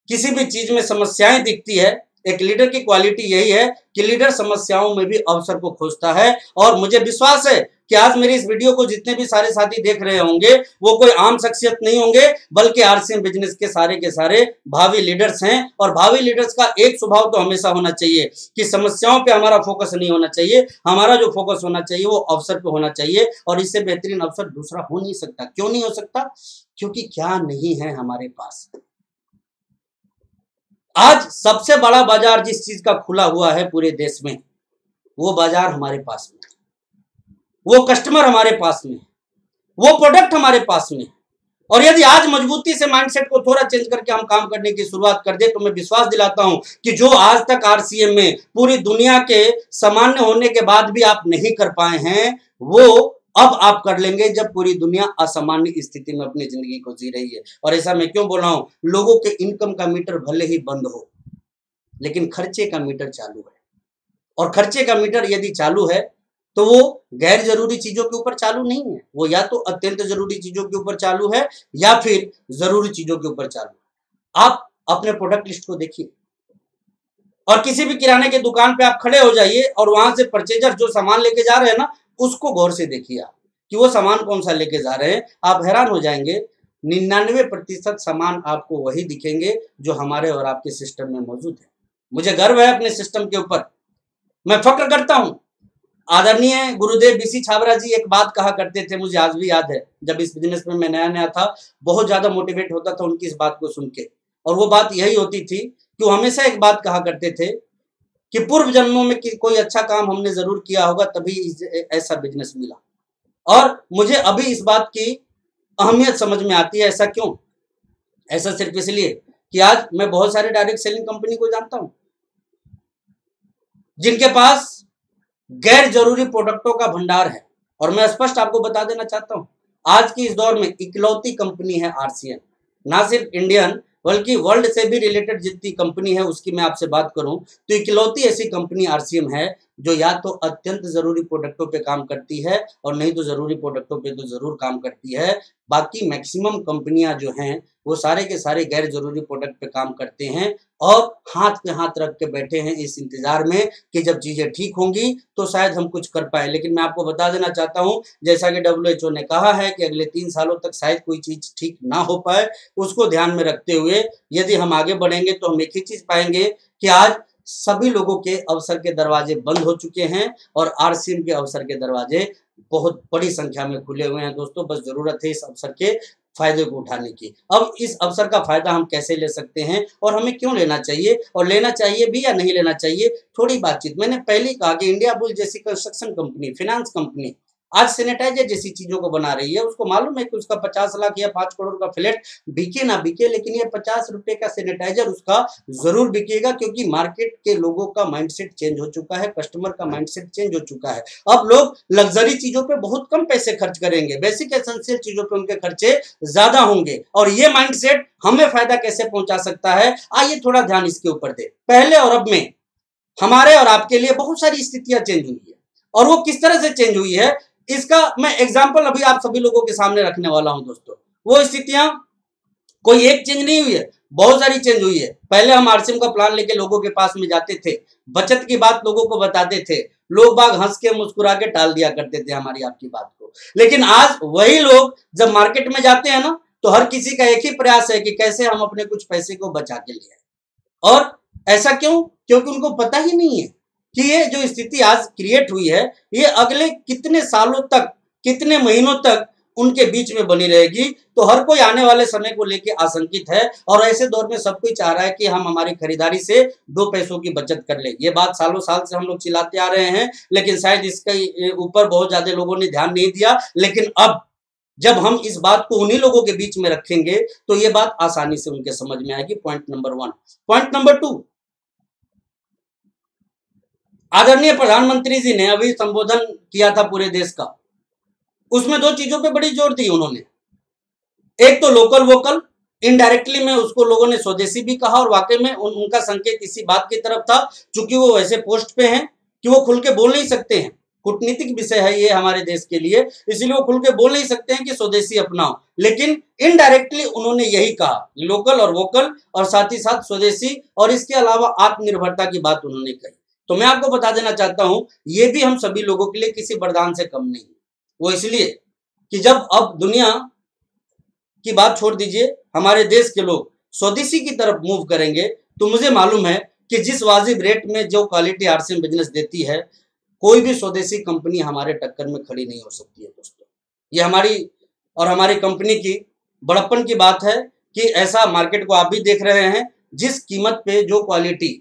किसी भी चीज में समस्याएं दिखती है, एक लीडर की क्वालिटी यही है कि लीडर समस्याओं में भी अवसर को खोजता है। और मुझे विश्वास है कि आज मेरी इस वीडियो को जितने भी सारे साथी देख रहे होंगे वो कोई आम शख्सियत नहीं होंगे, बल्कि आरसीएम बिजनेस के सारे भावी लीडर्स हैं। और भावी लीडर्स का एक स्वभाव तो हमेशा होना चाहिए कि समस्याओं पे हमारा फोकस नहीं होना चाहिए, हमारा जो फोकस होना चाहिए वो अवसर पे होना चाहिए। और इससे बेहतरीन अवसर दूसरा हो नहीं सकता। क्यों नहीं हो सकता? क्योंकि क्या नहीं है हमारे पास। आज सबसे बड़ा बाजार जिस चीज का खुला हुआ है पूरे देश में, वो बाजार हमारे पास में, वो कस्टमर हमारे पास में, वो प्रोडक्ट हमारे पास में। और यदि आज मजबूती से माइंडसेट को थोड़ा चेंज करके हम काम करने की शुरुआत कर दे, तो मैं विश्वास दिलाता हूं कि जो आज तक आरसीएम में पूरी दुनिया के सामान्य होने के बाद भी आप नहीं कर पाए हैं, वो अब आप कर लेंगे जब पूरी दुनिया असामान्य स्थिति में अपनी जिंदगी को जी रही है। और ऐसा मैं क्यों बोल रहा हूं? लोगों के इनकम का मीटर भले ही बंद हो, लेकिन खर्चे का मीटर चालू है। और खर्चे का मीटर यदि चालू है तो वो गैर जरूरी चीजों के ऊपर चालू नहीं है, वो या तो अत्यंत जरूरी चीजों के ऊपर चालू है या फिर जरूरी चीजों के ऊपर चालू है। आप अपने प्रोडक्ट लिस्ट को देखिए और किसी भी किराने की दुकान पे आप खड़े हो जाइए और वहां से परचेजर जो सामान लेके जा रहे हैं ना, उसको गौर से देखिए आप कि वो सामान कौन सा लेके जा रहे हैं। आप हैरान हो जाएंगे, 99% सामान आपको वही दिखेंगे जो हमारे और आपके सिस्टम में मौजूद है। मुझे गर्व है अपने सिस्टम के ऊपर, मैं फक्र करता हूं। आदरणीय गुरुदेव बीसी छाबड़ा जी एक बात कहा करते थे, मुझे आज भी याद है, जब इस बिजनेस में मैं नया नया था, बहुत ज्यादा मोटिवेट होता था उनकी इस बात को सुन के। और वो बात यही होती थी कि वो हमेशा एक बात कहा करते थे कि पूर्व जन्मों में कोई अच्छा काम हमने जरूर किया होगा, तभी ऐसा बिजनेस मिला। और मुझे अभी इस बात की अहमियत समझ में आती है। ऐसा क्यों? ऐसा सिर्फ इसलिए कि आज मैं बहुत सारे डायरेक्ट सेलिंग कंपनी को जानता हूं जिनके पास गैर जरूरी प्रोडक्टों का भंडार है। और मैं स्पष्ट आपको बता देना चाहता हूं, आज की इस दौर में इकलौती कंपनी है आरसीएम, ना सिर्फ इंडियन बल्कि वर्ल्ड से भी रिलेटेड जितनी कंपनी है उसकी मैं आपसे बात करूं तो इकलौती ऐसी कंपनी आरसीएम है जो या तो अत्यंत जरूरी प्रोडक्टों पे काम करती है और नहीं तो जरूरी प्रोडक्टों पे तो जरूर काम करती है। बाकी मैक्सिमम कंपनियां जो हैं वो सारे के सारे गैर जरूरी प्रोडक्ट पे काम करते हैं और हाथ पे हाथ रख के बैठे हैं इस इंतजार में कि जब चीजें ठीक होंगी तो शायद हम कुछ कर पाए। लेकिन मैं आपको बता देना चाहता हूं, जैसा कि WHO ने कहा है कि अगले 3 सालों तक शायद कोई चीज ठीक ना हो पाए। उसको ध्यान में रखते हुए यदि हम आगे बढ़ेंगे तो हम एक ही चीज पाएंगे कि आज सभी लोगों के अवसर के दरवाजे बंद हो चुके हैं और आरसीएम के अवसर के दरवाजे बहुत बड़ी संख्या में खुले हुए हैं। दोस्तों, बस जरूरत है इस अवसर के फायदे को उठाने की। अब इस अवसर का फायदा हम कैसे ले सकते हैं और हमें क्यों लेना चाहिए, और लेना चाहिए भी या नहीं लेना चाहिए, थोड़ी बातचीत। मैंने पहले ही कहा कि इंडिया बुल जैसी कंस्ट्रक्शन कंपनी, फाइनेंस कंपनी आज सैनिटाइजर जैसी चीजों को बना रही है। उसको मालूम है कि उसका 50 लाख या 5 करोड़ का फ्लैट बिके ना बिके, लेकिन ये 50 रुपए का सैनिटाइजर उसका जरूर बिकेगा, क्योंकि मार्केट के लोगों का माइंडसेट चेंज हो चुका है, कस्टमर का माइंडसेट चेंज हो चुका है। अब लोग लग्जरी चीजों पे बहुत कम पैसे खर्च करेंगे, बेसिक एसेंशियल चीजों पे उनके खर्चे ज्यादा होंगे। और ये माइंडसेट हमें फायदा कैसे पहुंचा सकता है, आइए थोड़ा ध्यान इसके ऊपर दे। पहले और अब में हमारे और आपके लिए बहुत सारी स्थितियां चेंज हुई है, और वो किस तरह से चेंज हुई है इसका मैं एग्जाम्पल अभी आप सभी लोगों के सामने रखने वाला हूं। दोस्तों, वो स्थितियां कोई एक चेंज नहीं हुई है, बहुत सारी चेंज हुई है। पहले हम आरसीएम का प्लान लेके लोगों के पास में जाते थे, बचत की बात लोगों को बताते थे, लोग बाग हंस के मुस्कुरा के टाल दिया करते थे हमारी आपकी बात को। लेकिन आज वही लोग जब मार्केट में जाते हैं ना, तो हर किसी का एक ही प्रयास है कि कैसे हम अपने कुछ पैसे को बचा के लिए। और ऐसा क्यों? क्योंकि उनको पता ही नहीं है कि ये जो स्थिति आज क्रिएट हुई है ये अगले कितने सालों तक, कितने महीनों तक उनके बीच में बनी रहेगी। तो हर कोई आने वाले समय को लेके आशंकित है, और ऐसे दौर में सब कोई चाह रहा है कि हम हमारी खरीदारी से 2 पैसों की बचत कर ले। ये बात सालों साल से हम लोग चिल्लाते आ रहे हैं, लेकिन शायद इसके ऊपर बहुत ज्यादा लोगों ने ध्यान नहीं दिया। लेकिन अब जब हम इस बात को उन्हीं लोगों के बीच में रखेंगे तो ये बात आसानी से उनके समझ में आएगी। Point number 1। पॉइंट नंबर 2, आदरणीय प्रधानमंत्री जी ने अभी संबोधन किया था पूरे देश का, उसमें 2 चीजों पे बड़ी जोर दी उन्होंने। एक तो लोकल वोकल, इनडायरेक्टली में उसको लोगों ने स्वदेशी भी कहा, और वाकई में उनका संकेत इसी बात की तरफ था, क्योंकि वो वैसे पोस्ट पे हैं कि वो खुल के बोल नहीं सकते हैं। कूटनीतिक विषय है ये हमारे देश के लिए, इसलिए वो खुल के बोल नहीं सकते हैं कि स्वदेशी अपनाओ, लेकिन इनडायरेक्टली उन्होंने यही कहा, लोकल और वोकल, और साथ ही साथ स्वदेशी, और इसके अलावा आत्मनिर्भरता की बात उन्होंने कही। तो मैं आपको बता देना चाहता हूं, ये भी हम सभी लोगों के लिए किसी वरदान से कम नहीं। वो इसलिए कि जब अब दुनिया की बात छोड़ दीजिए, हमारे देश के लोग स्वदेशी की तरफ मूव करेंगे, तो मुझे मालूम है कि जिस वाजिब रेट में जो क्वालिटी आरसीएम बिजनेस देती है, कोई भी स्वदेशी कंपनी हमारे टक्कर में खड़ी नहीं हो सकती है। दोस्तों, ये हमारी और हमारी कंपनी की बड़प्पन की बात है कि ऐसा मार्केट को आप भी देख रहे हैं, जिस कीमत पे जो क्वालिटी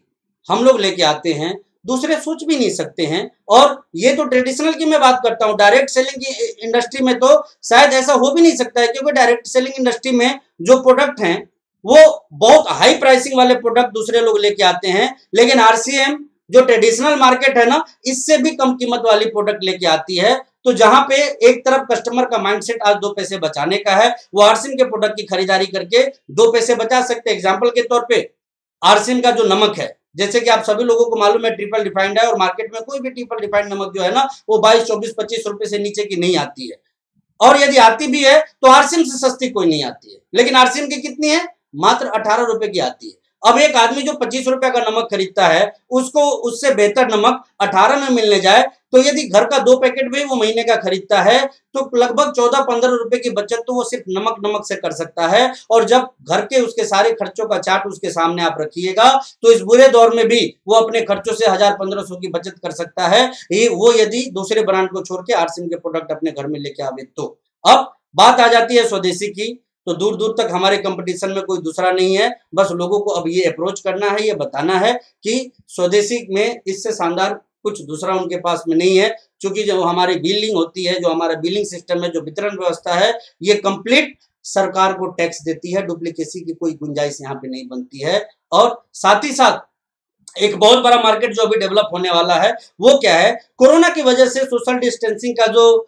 हम लोग लेके आते हैं दूसरे सोच भी नहीं सकते हैं। और ये तो ट्रेडिशनल की मैं बात करता हूँ, डायरेक्ट सेलिंग की इंडस्ट्री में तो शायद ऐसा हो भी नहीं सकता है, क्योंकि डायरेक्ट सेलिंग इंडस्ट्री में जो प्रोडक्ट हैं वो बहुत हाई प्राइसिंग वाले प्रोडक्ट दूसरे लोग लेके आते हैं, लेकिन आरसीएम जो ट्रेडिशनल मार्केट है ना, इससे भी कम कीमत वाली प्रोडक्ट लेके आती है। तो जहां पे एक तरफ कस्टमर का माइंडसेट आज 2 पैसे बचाने का है, वो आरसीएम के प्रोडक्ट की खरीदारी करके 2 पैसे बचा सकते हैं। एग्जाम्पल के तौर पे आरसीएम का जो नमक है, जैसे कि आप सभी लोगों को मालूम है ट्रिपल रिफाइंड है, और मार्केट में कोई भी ट्रिपल रिफाइंड नमक जो है ना वो 22, 24, 25 रुपए से नीचे की नहीं आती है, और यदि आती भी है तो आरसीएम से सस्ती कोई नहीं आती है। लेकिन आरसीएम की कितनी है? मात्र 18 रुपए की आती है। अब एक आदमी जो 25 रुपए का नमक खरीदता है, उसको उससे बेहतर नमक 18 में मिलने जाए, तो यदि घर का 2 पैकेट भी वो महीने का खरीदता है तो लगभग 14-15 रुपए की बचत तो वो सिर्फ नमक से कर सकता है। और जब घर के उसके सारे खर्चों का चार्ट उसके सामने आप रखिएगा, तो इस बुरे दौर में भी वो अपने खर्चों से 1000-1500 की बचत कर सकता है, ये वो यदि दूसरे ब्रांड को छोड़ के आरसीएम के प्रोडक्ट अपने घर में लेके आवे तो। अब बात आ जाती है स्वदेशी की, तो दूर दूर तक हमारे कंपटीशन में कोई दूसरा नहीं है। बस लोगों को अब ये अप्रोच करना है, ये बताना है कि स्वदेशी में इससे शानदार कुछ दूसरा उनके पास में नहीं है, क्योंकि जो हमारी बिलिंग होती है, जो हमारा बिलिंग सिस्टम है, जो वितरण व्यवस्था है, ये कंप्लीट सरकार को टैक्स देती है, डुप्लीकेसी की कोई गुंजाइश यहाँ पे नहीं बनती है। और साथ ही साथ एक बहुत बड़ा मार्केट जो अभी डेवलप होने वाला है वो क्या है, कोरोना की वजह से सोशल डिस्टेंसिंग का जो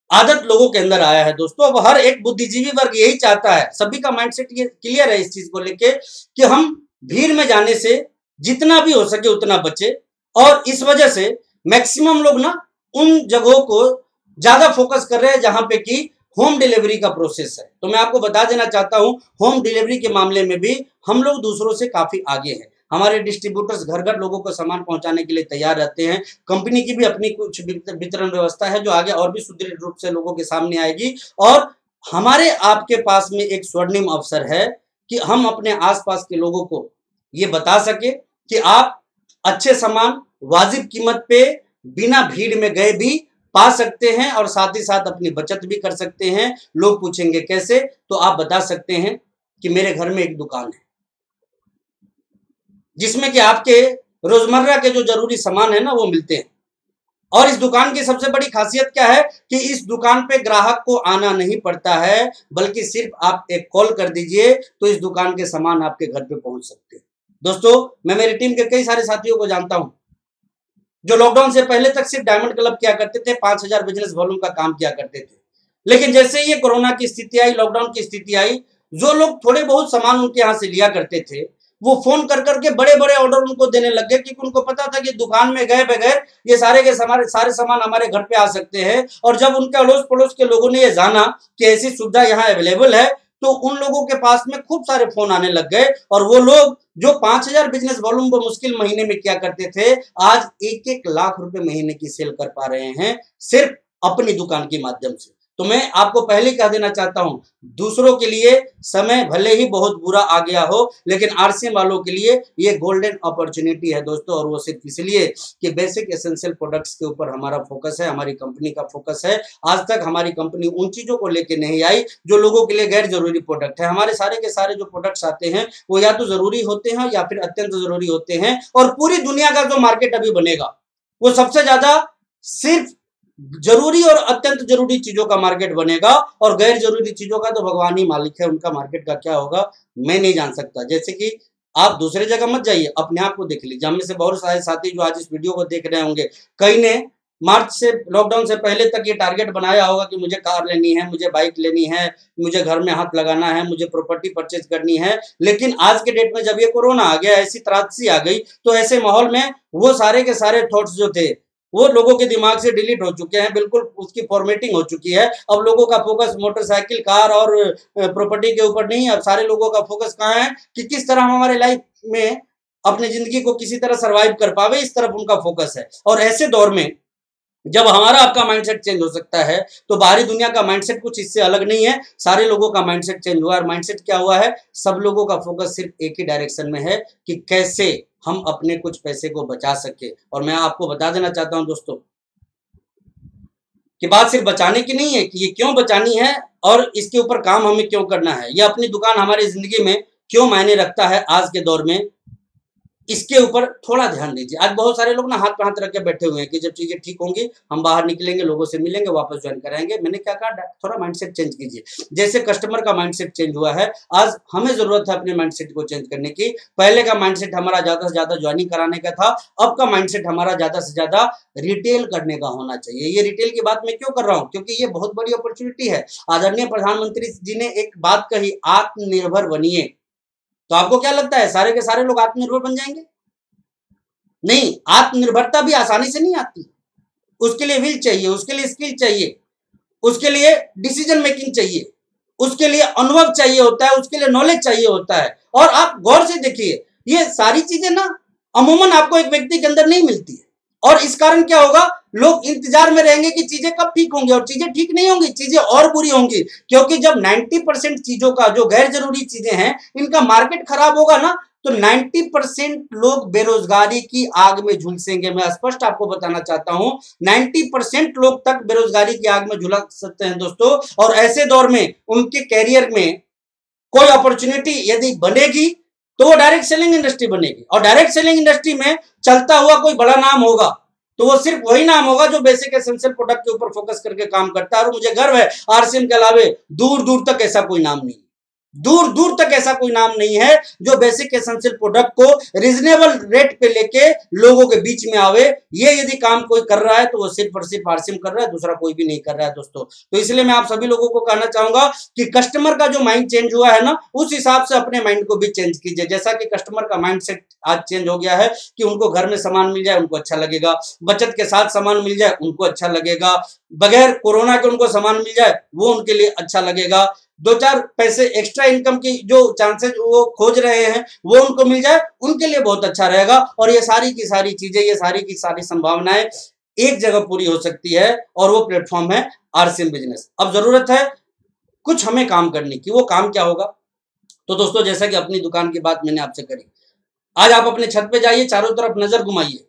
आदत लोगों के अंदर आया है दोस्तों। अब हर एक बुद्धिजीवी वर्ग यही चाहता है, सभी का माइंडसेट ये क्लियर है इस चीज को लेके कि हम भीड़ में जाने से जितना भी हो सके उतना बचे, और इस वजह से मैक्सिमम लोग ना उन जगहों को ज्यादा फोकस कर रहे हैं जहां पे कि होम डिलीवरी का प्रोसेस है। तो मैं आपको बता देना चाहता हूं, होम डिलीवरी के मामले में भी हम लोग दूसरों से काफी आगे हैं। हमारे डिस्ट्रीब्यूटर्स घर घर लोगों को सामान पहुंचाने के लिए तैयार रहते हैं। कंपनी की भी अपनी कुछ वितरण व्यवस्था है जो आगे और भी सुदृढ़ रूप से लोगों के सामने आएगी। और हमारे आपके पास में एक स्वर्णिम अवसर है कि हम अपने आसपास के लोगों को ये बता सके कि आप अच्छे सामान वाजिब कीमत पे बिना भीड़ में गए भी पा सकते हैं, और साथ ही साथ अपनी बचत भी कर सकते हैं। लोग पूछेंगे कैसे, तो आप बता सकते हैं कि मेरे घर में एक दुकान है जिसमें कि आपके रोजमर्रा के जो जरूरी सामान है ना वो मिलते हैं। और इस दुकान की सबसे बड़ी खासियत क्या है कि इस दुकान पे ग्राहक को आना नहीं पड़ता है, बल्कि सिर्फ आप एक कॉल कर दीजिए तो इस दुकान के सामान आपके घर पे पहुंच सकते हैं। दोस्तों, मैं मेरी टीम के कई सारे साथियों को जानता हूं जो लॉकडाउन से पहले तक सिर्फ डायमंड क्लब किया करते थे, 5,000 बिजनेस वॉल्यूम का काम किया करते थे। लेकिन जैसे ये कोरोना की स्थिति आई, लॉकडाउन की स्थिति आई, जो लोग थोड़े बहुत सामान उनके यहां से लिया करते थे वो फोन कर करके बड़े बड़े ऑर्डर उनको देने लग गए, क्योंकि उनको पता था कि दुकान में गए बगैर ये सारे के सारे सामान हमारे घर पे आ सकते हैं। और जब उनके अड़ोस पड़ोस के लोगों ने ये जाना कि ऐसी सुविधा यहाँ अवेलेबल है, तो उन लोगों के पास में खूब सारे फोन आने लग गए। और वो लोग जो 5,000 बिजनेस वॉल्यूम को मुश्किल महीने में किया करते थे, आज 1-1 लाख रुपए महीने की सेल कर पा रहे हैं सिर्फ अपनी दुकान के माध्यम से। तो मैं आपको पहले कह देना चाहता हूं, दूसरों के लिए समय भले ही बहुत बुरा आ गया हो, लेकिन आरसीएम वालों के लिए ये गोल्डन अपॉर्चुनिटी है दोस्तों। और वो सिर्फ इसलिए कि बेसिक एसेंशियल प्रोडक्ट्स के ऊपर हमारा फोकस है, हमारी कंपनी का फोकस है। आज तक हमारी कंपनी उन चीजों को लेके नहीं आई जो लोगों के लिए गैर जरूरी प्रोडक्ट है। हमारे सारे के सारे जो प्रोडक्ट्स आते हैं वो या तो जरूरी होते हैं या फिर अत्यंत जरूरी होते हैं। और पूरी दुनिया का जो मार्केट अभी बनेगा वो सबसे ज्यादा सिर्फ जरूरी और अत्यंत जरूरी चीजों का मार्केट बनेगा, और गैर जरूरी चीजों का तो भगवान ही मालिक है, उनका मार्केट का क्या होगा मैं नहीं जान सकता। जैसे कि आप दूसरे जगह मत जाइए, अपने आप को देख लीजिए। हम में से बहुत सारे साथी जो आज इस वीडियो को देख रहे होंगे, कई ने मार्च से, लॉकडाउन से पहले तक ये टारगेट बनाया होगा कि मुझे कार लेनी है, मुझे बाइक लेनी है, मुझे घर में हाथ लगाना है, मुझे प्रॉपर्टी परचेज करनी है। लेकिन आज के डेट में जब ये कोरोना आ गया, ऐसी त्रासदी आ गई, तो ऐसे माहौल में वो सारे के सारे थॉट्स जो थे वो लोगों के दिमाग से डिलीट हो चुके हैं, बिल्कुल उसकी फॉर्मेटिंग हो चुकी है। अब लोगों का फोकस मोटरसाइकिल, कार और प्रॉपर्टी के ऊपर नहीं, अब सारे लोगों का फोकस कहाँ है कि किस तरह हम हमारे लाइफ में अपनी जिंदगी को किसी तरह सरवाइव कर पावे, इस तरफ उनका फोकस है। और ऐसे दौर में जब हमारा आपका माइंडसेट चेंज हो सकता है, तो बाहरी दुनिया का माइंडसेट कुछ इससे अलग नहीं है। सारे लोगों का माइंडसेट चेंज हुआ, और माइंडसेट क्या हुआ है, सब लोगों का फोकस सिर्फ एक ही डायरेक्शन में है कि कैसे हम अपने कुछ पैसे को बचा सके। और मैं आपको बता देना चाहता हूं दोस्तों कि बात सिर्फ बचाने की नहीं है कि ये क्यों बचानी है और इसके ऊपर काम हमें क्यों करना है, ये अपनी दुकान हमारी जिंदगी में क्यों मायने रखता है आज के दौर में, इसके ऊपर थोड़ा ध्यान दीजिए। आज बहुत सारे लोग ना हाथ पे हाथ रख के बैठे हुए हैं कि जब चीजें ठीक होंगी हम बाहर निकलेंगे, लोगों से मिलेंगे, वापस ज्वाइन कराएंगे। मैंने क्या कहा, थोड़ा माइंडसेट चेंज कीजिए। जैसे कस्टमर का माइंडसेट चेंज हुआ है, आज हमें जरूरत है अपने माइंडसेट को चेंज करने की। पहले का माइंडसेट हमारा ज्यादा से ज्यादा ज्वाइनिंग कराने का था, अब का माइंडसेट हमारा ज्यादा से ज्यादा रिटेल करने का होना चाहिए। ये रिटेल की बात मैं क्यों कर रहा हूँ, क्योंकि ये बहुत बड़ी अपॉर्चुनिटी है। आदरणीय प्रधानमंत्री जी ने एक बात कही, आत्मनिर्भर बनिए। तो आपको क्या लगता है सारे के सारे लोग आत्मनिर्भर बन जाएंगे? नहीं, आत्मनिर्भरता भी आसानी से नहीं आती। उसके लिए विल चाहिए, उसके लिए स्किल चाहिए, उसके लिए डिसीजन मेकिंग चाहिए, उसके लिए अनुभव चाहिए होता है, उसके लिए नॉलेज चाहिए होता है। और आप गौर से देखिए, ये सारी चीजें ना अमूमन आपको एक व्यक्ति के अंदर नहीं मिलती है। और इस कारण क्या होगा, लोग इंतजार में रहेंगे कि चीजें कब ठीक होंगी, और चीजें ठीक नहीं होंगी, चीजें और बुरी होंगी। क्योंकि जब 90% चीजों का, जो गैर जरूरी चीजें हैं, इनका मार्केट खराब होगा ना, तो 90% लोग बेरोजगारी की आग में झुलसेंगे। मैं स्पष्ट आपको बताना चाहता हूं, 90% लोग तक बेरोजगारी की आग में झुलस सकते हैं दोस्तों। और ऐसे दौर में उनके कैरियर में कोई अपॉर्चुनिटी यदि बनेगी तो वो डायरेक्ट सेलिंग इंडस्ट्री बनेगी। और डायरेक्ट सेलिंग इंडस्ट्री में चलता हुआ कोई बड़ा नाम होगा तो वो सिर्फ वही नाम होगा जो बेसिक एसेंशियल प्रोडक्ट के ऊपर फोकस करके काम करता है। और मुझे गर्व है, आरसीएम के अलावे दूर दूर तक ऐसा कोई नाम नहीं दूर दूर तक ऐसा कोई नाम नहीं है जो बेसिक एसेंशियल प्रोडक्ट को रीजनेबल रेट पे लेके लोगों के बीच में आवे। ये यदि काम कोई कर रहा है तो वो सिर्फ और सिर्फ आरसीएम कर रहा है, दूसरा कोई भी नहीं कर रहा है दोस्तों। तो इसलिए मैं आप सभी लोगों को कहना चाहूंगा कि कस्टमर का जो माइंड चेंज हुआ है ना, उस हिसाब से अपने माइंड को भी चेंज कीजिए। जैसा कि कस्टमर का माइंड सेट आज चेंज हो गया है कि उनको घर में सामान मिल जाए उनको अच्छा लगेगा, बचत के साथ सामान मिल जाए उनको अच्छा लगेगा, बगैर कोरोना के उनको सामान मिल जाए वो उनके लिए अच्छा लगेगा, दो चार पैसे एक्स्ट्रा इनकम की जो चांसेस वो खोज रहे हैं वो उनको मिल जाए उनके लिए बहुत अच्छा रहेगा। और ये सारी की सारी चीजें, ये सारी की सारी संभावनाएं एक जगह पूरी हो सकती है और वो प्लेटफॉर्म है आरसीएम बिजनेस। अब जरूरत है कुछ हमें काम करने की। वो काम क्या होगा? तो दोस्तों जैसा कि अपनी दुकान की बात मैंने आपसे करी, आज आप अपने छत पे जाइए, चारों तरफ नजर घुमाइए।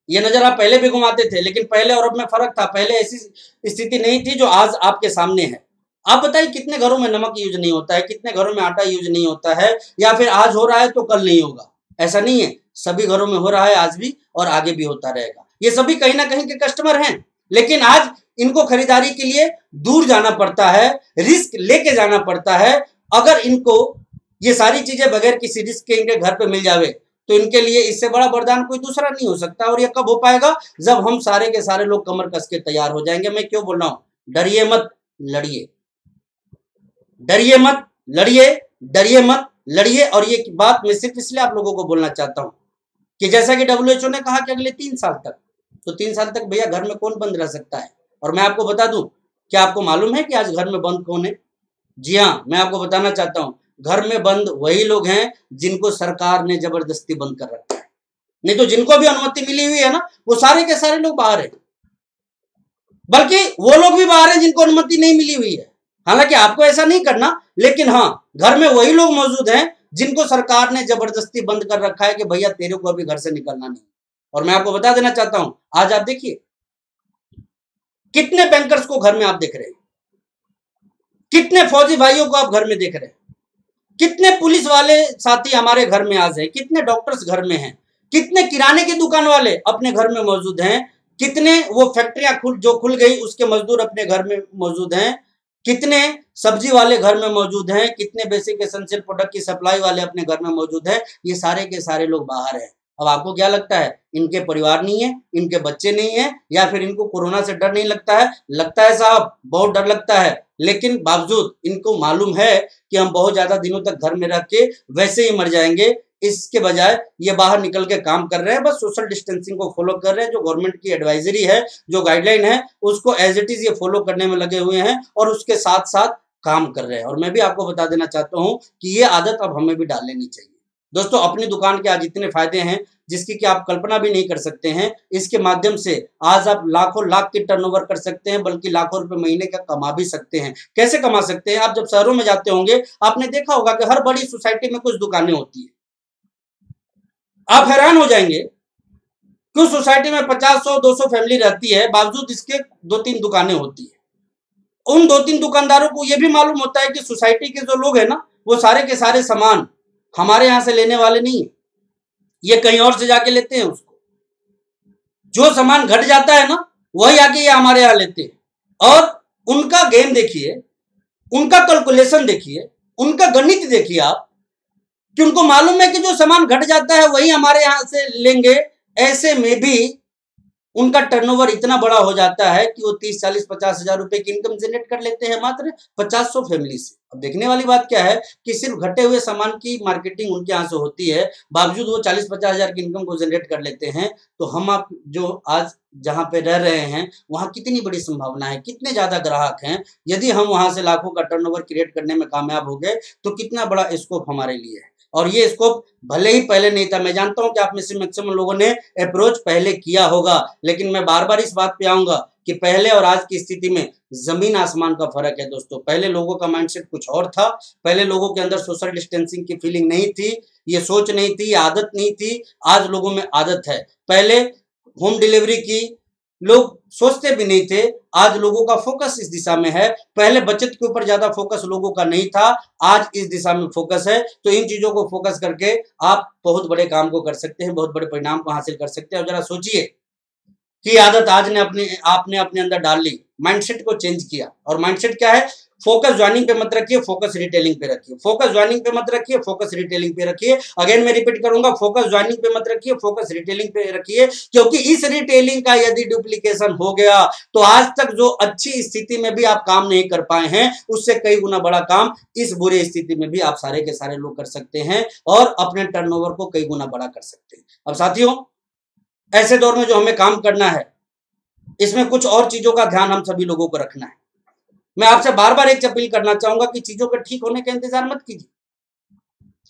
ये नजर आप पहले भी घुमाते थे, लेकिन पहले और अब में फर्क था। पहले ऐसी स्थिति नहीं थी जो आज आपके सामने है। आप बताइए कितने घरों में नमक यूज नहीं होता है, कितने घरों में आटा यूज नहीं होता है, या फिर आज हो रहा है तो कल नहीं होगा? ऐसा नहीं है, सभी घरों में हो रहा है आज भी और आगे भी होता रहेगा। ये सभी कहीं ना कहीं के कस्टमर हैं, लेकिन आज इनको खरीदारी के लिए दूर जाना पड़ता है, रिस्क लेके जाना पड़ता है। अगर इनको ये सारी चीजें बगैर किसी रिस्क के इनके घर पे मिल जावे तो इनके लिए इससे बड़ा वरदान कोई दूसरा नहीं हो सकता। और ये कब हो पाएगा? जब हम सारे के सारे लोग कमर कस के तैयार हो जाएंगे। मैं क्यों बोल रहा हूं? डरिए मत, लड़िए। डरिए मत, लड़िए। डरिए मत, लड़िए। और ये बात मैं सिर्फ इसलिए आप लोगों को बोलना चाहता हूं कि जैसा कि WHO ने कहा कि अगले 3 साल तक, तो 3 साल तक भैया घर में कौन बंद रह सकता है? और मैं आपको बता दूं, क्या आपको मालूम है कि आज घर में बंद कौन है? जी हाँ, मैं आपको बताना चाहता हूं, घर में बंद वही लोग हैं जिनको सरकार ने जबरदस्ती बंद कर रखा है। नहीं तो जिनको भी अनुमति मिली हुई है ना, वो सारे के सारे लोग बाहर है। बल्कि वो लोग भी बाहर है जिनको अनुमति नहीं मिली हुई है। हालांकि आपको ऐसा नहीं करना, लेकिन हाँ, घर में वही लोग मौजूद हैं जिनको सरकार ने जबरदस्ती बंद कर रखा है कि भैया तेरे को अभी घर से निकलना नहीं। और मैं आपको बता देना चाहता हूं, आज आप देखिए कितने बैंकर्स को घर में आप देख रहे हैं, कितने फौजी भाइयों को आप घर में देख रहे हैं, कितने पुलिस वाले साथी हमारे घर में आज हैं, कितने डॉक्टर्स घर में हैं, कितने किराने की दुकान वाले अपने घर में मौजूद हैं, कितने वो फैक्ट्रियां जो खुल गई उसके मजदूर अपने घर में मौजूद हैं, कितने सब्जी वाले घर में मौजूद हैं, कितने बेसिक एसेंशियल प्रोडक्ट की सप्लाई वाले अपने घर में मौजूद हैं। ये सारे के सारे लोग बाहर हैं। अब आपको क्या लगता है, इनके परिवार नहीं है, इनके बच्चे नहीं है, या फिर इनको कोरोना से डर नहीं लगता है? लगता है साहब, बहुत डर लगता है। लेकिन बावजूद इनको मालूम है कि हम बहुत ज्यादा दिनों तक घर में रह के वैसे ही मर जाएंगे, इसके बजाय ये बाहर निकल के काम कर रहे हैं, बस सोशल डिस्टेंसिंग को फॉलो कर रहे हैं। जो गवर्नमेंट की एडवाइजरी है, जो गाइडलाइन है, उसको एज इट इज ये फॉलो करने में लगे हुए हैं और उसके साथ साथ काम कर रहे हैं। और मैं भी आपको बता देना चाहता हूं कि ये आदत अब हमें भी डाल लेनी चाहिए। दोस्तों, अपनी दुकान के आज इतने फायदे हैं जिसकी कि आप कल्पना भी नहीं कर सकते हैं। इसके माध्यम से आज आप लाखों लाख की टर्नओवर कर सकते हैं, बल्कि लाखों रुपए महीने का कमा भी सकते हैं। कैसे कमा सकते हैं? आप जब शहरों में जाते होंगे, आपने देखा होगा कि हर बड़ी सोसाइटी में कुछ दुकानें होती है। आप हैरान हो जाएंगे कि उस सोसाइटी में 50, 100, 200 फैमिली रहती है, बावजूद इसके 2-3 दुकानें होती है। उन 2-3 दुकानदारों को यह भी मालूम होता है कि सोसाइटी के जो लोग हैं ना, वो सारे के सारे सामान हमारे यहां से लेने वाले नहीं है, ये कहीं और से जाके लेते हैं। उसको जो सामान घट जाता है ना, वही आके ये हमारे यहां लेते हैं। और उनका गेम देखिए, उनका कैलकुलेशन देखिए, उनका गणित देखिए आप, कि उनको मालूम है कि जो सामान घट जाता है वही हमारे यहां से लेंगे। ऐसे में भी उनका टर्नओवर इतना बड़ा हो जाता है कि वो 30, 40, 50 हजार रुपए की इनकम जनरेट कर लेते हैं मात्र 50-100 फैमिली से। अब देखने वाली बात क्या है कि सिर्फ घटे हुए सामान की मार्केटिंग उनके यहाँ से होती है, बावजूद वो 40-50 हजार की इनकम को जनरेट कर लेते हैं। तो हम आप जो आज जहाँ पे रह रहे हैं, वहाँ कितनी बड़ी संभावना है, कितने ज्यादा ग्राहक हैं। यदि हम वहां से लाखों का टर्नओवर क्रिएट करने में कामयाब हो गए तो कितना बड़ा स्कोप हमारे लिए है। और ये स्कोप भले ही पहले नहीं था, मैं जानता हूं कि आप में से मैक्सिमम लोगों ने अप्रोच पहले किया होगा, लेकिन मैं बार बार इस बात पे आऊंगा कि पहले और आज की स्थिति में जमीन आसमान का फर्क है दोस्तों। पहले लोगों का माइंडसेट कुछ और था, पहले लोगों के अंदर सोशल डिस्टेंसिंग की फीलिंग नहीं थी, ये सोच नहीं थी, ये आदत नहीं थी। आज लोगों में आदत है। पहले होम डिलीवरी की लोग सोचते भी नहीं थे, आज लोगों का फोकस इस दिशा में है। पहले बचत के ऊपर ज्यादा फोकस लोगों का नहीं था, आज इस दिशा में फोकस है। तो इन चीजों को फोकस करके आप बहुत बड़े काम को कर सकते हैं, बहुत बड़े परिणाम को हासिल कर सकते हैं। और जरा सोचिए कि आदत आज ने आपने अपने अंदर डाल ली, माइंडसेट को चेंज किया। और माइंडसेट क्या है? फोकस ज्वाइनिंग पे मत रखिए, फोकस रिटेलिंग पे रखिए। फोकस ज्वाइनिंग पे मत रखिए, फोकस रिटेलिंग पे रखिए। अगेन मैं रिपीट करूंगा, फोकस ज्वाइनिंग पे मत रखिए, फोकस रिटेलिंग पे रखिए, क्योंकि इस रिटेलिंग का यदि डुप्लीकेशन हो गया तो आज तक जो अच्छी स्थिति में भी आप काम नहीं कर पाए हैं, उससे कई गुना बड़ा काम इस बुरी स्थिति में भी आप सारे के सारे लोग कर सकते हैं और अपने टर्नओवर को कई गुना बड़ा कर सकते हैं। अब साथियों, ऐसे दौर में जो हमें काम करना है, इसमें कुछ और चीजों का ध्यान हम सभी लोगों को रखना है। मैं आपसे बार बार एक अपील करना चाहूंगा कि चीजों के ठीक होने का इंतजार मत कीजिए।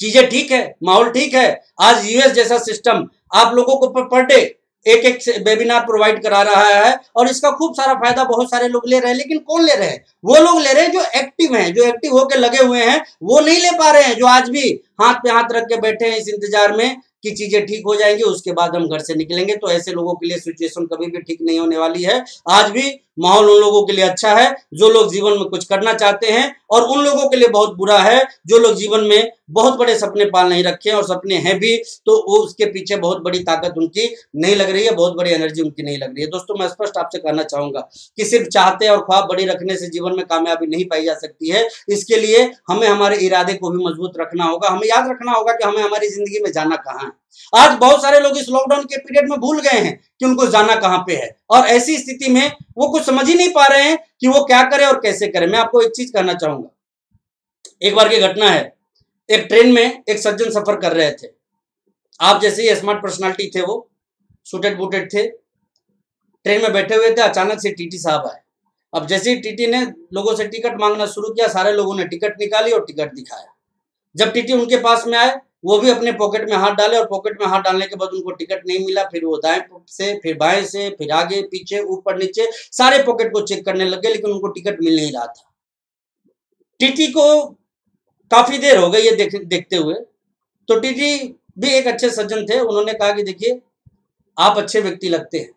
चीजें ठीक है, माहौल ठीक है, आज यूएस जैसा सिस्टम आप लोगों को पर डे एक एक वेबिनार प्रोवाइड करा रहा है और इसका खूब सारा फायदा बहुत सारे लोग ले रहे हैं। लेकिन कौन ले रहे हैं? वो लोग ले रहे हैं जो एक्टिव हैं, जो एक्टिव होकर लगे हुए हैं। वो नहीं ले पा रहे हैं जो आज भी हाथ पे हाथ रख के बैठे हैं इस इंतजार में कि चीजें ठीक हो जाएंगी, उसके बाद हम घर से निकलेंगे। तो ऐसे लोगों के लिए सिचुएशन कभी भी ठीक नहीं होने वाली है। आज भी माहौल उन लोगों के लिए अच्छा है जो लोग जीवन में कुछ करना चाहते हैं, और उन लोगों के लिए बहुत बुरा है जो लोग जीवन में बहुत बड़े सपने पाल नहीं रखे, और सपने हैं भी तो वो उसके पीछे बहुत बड़ी ताकत उनकी नहीं लग रही है, बहुत बड़ी एनर्जी उनकी नहीं लग रही है। दोस्तों, मैं स्पष्ट आपसे कहना चाहूंगा कि सिर्फ चाहते और ख्वाब बड़ी रखने से जीवन में कामयाबी नहीं पाई जा सकती है। इसके लिए हमें हमारे इरादे को भी मजबूत रखना होगा। हमें याद रखना होगा कि हमें हमारी जिंदगी में जाना कहाँ है। आज बहुत सारे लोग इस लॉकडाउन के पीरियड में भूल गए हैं कि उनको जाना कहां पे है, और ऐसी स्थिति में वो कुछ समझ ही नहीं पा रहे हैं कि वो क्या करें और कैसे करें। मैं आपको एक चीज कहना चाहूंगा, एक बार की घटना है। एक ट्रेन में एक सज्जन सफर कर रहे थे। आप जैसे ही स्मार्ट पर्सनालिटी थे, वो सूटेड बूटेड थे, ट्रेन में बैठे हुए थे। अचानक से टीटी साहब आए। अब जैसे ही टीटी ने लोगों से टिकट मांगना शुरू किया, सारे लोगों ने टिकट निकाली और टिकट दिखाया। जब टीटी उनके पास में आए, वो भी अपने पॉकेट में हाथ डाले, और पॉकेट में हाथ डालने के बाद उनको टिकट नहीं मिला। फिर वो दाएं से, फिर बाएं से, फिर आगे पीछे, ऊपर नीचे, सारे पॉकेट को चेक करने लगे, लेकिन उनको टिकट मिल नहीं रहा था। टीटी को काफी देर हो गई ये देखते हुए। तो टीटी भी एक अच्छे सज्जन थे। उन्होंने कहा कि देखिए, आप अच्छे व्यक्ति लगते हैं,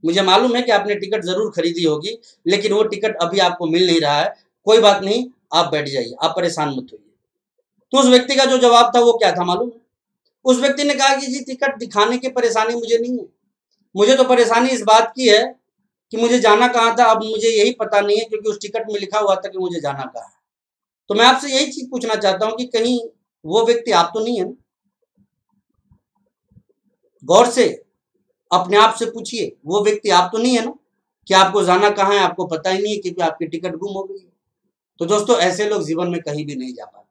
मुझे मालूम है कि आपने टिकट जरूर खरीदी होगी, लेकिन वो टिकट अभी आपको मिल नहीं रहा है। कोई बात नहीं, आप बैठ जाइए, आप परेशान मत होइए। तो उस व्यक्ति का जो जवाब था वो क्या था मालूम है? उस व्यक्ति ने कहा कि जी, टिकट दिखाने की परेशानी मुझे नहीं है, मुझे तो परेशानी इस बात की है कि मुझे जाना कहाँ था, अब मुझे यही पता नहीं है, क्योंकि उस टिकट में लिखा हुआ था कि मुझे जाना कहाँ है। तो मैं आपसे यही चीज पूछना चाहता हूं कि कहीं वो व्यक्ति आप तो नहीं है ना? गौर से अपने आप से पूछिए, वो व्यक्ति आप तो नहीं है ना कि आपको जाना कहाँ है आपको पता ही नहीं है, क्योंकि आपकी टिकट गुम हो गई है। तो दोस्तों, ऐसे लोग जीवन में कहीं भी नहीं जा पाते।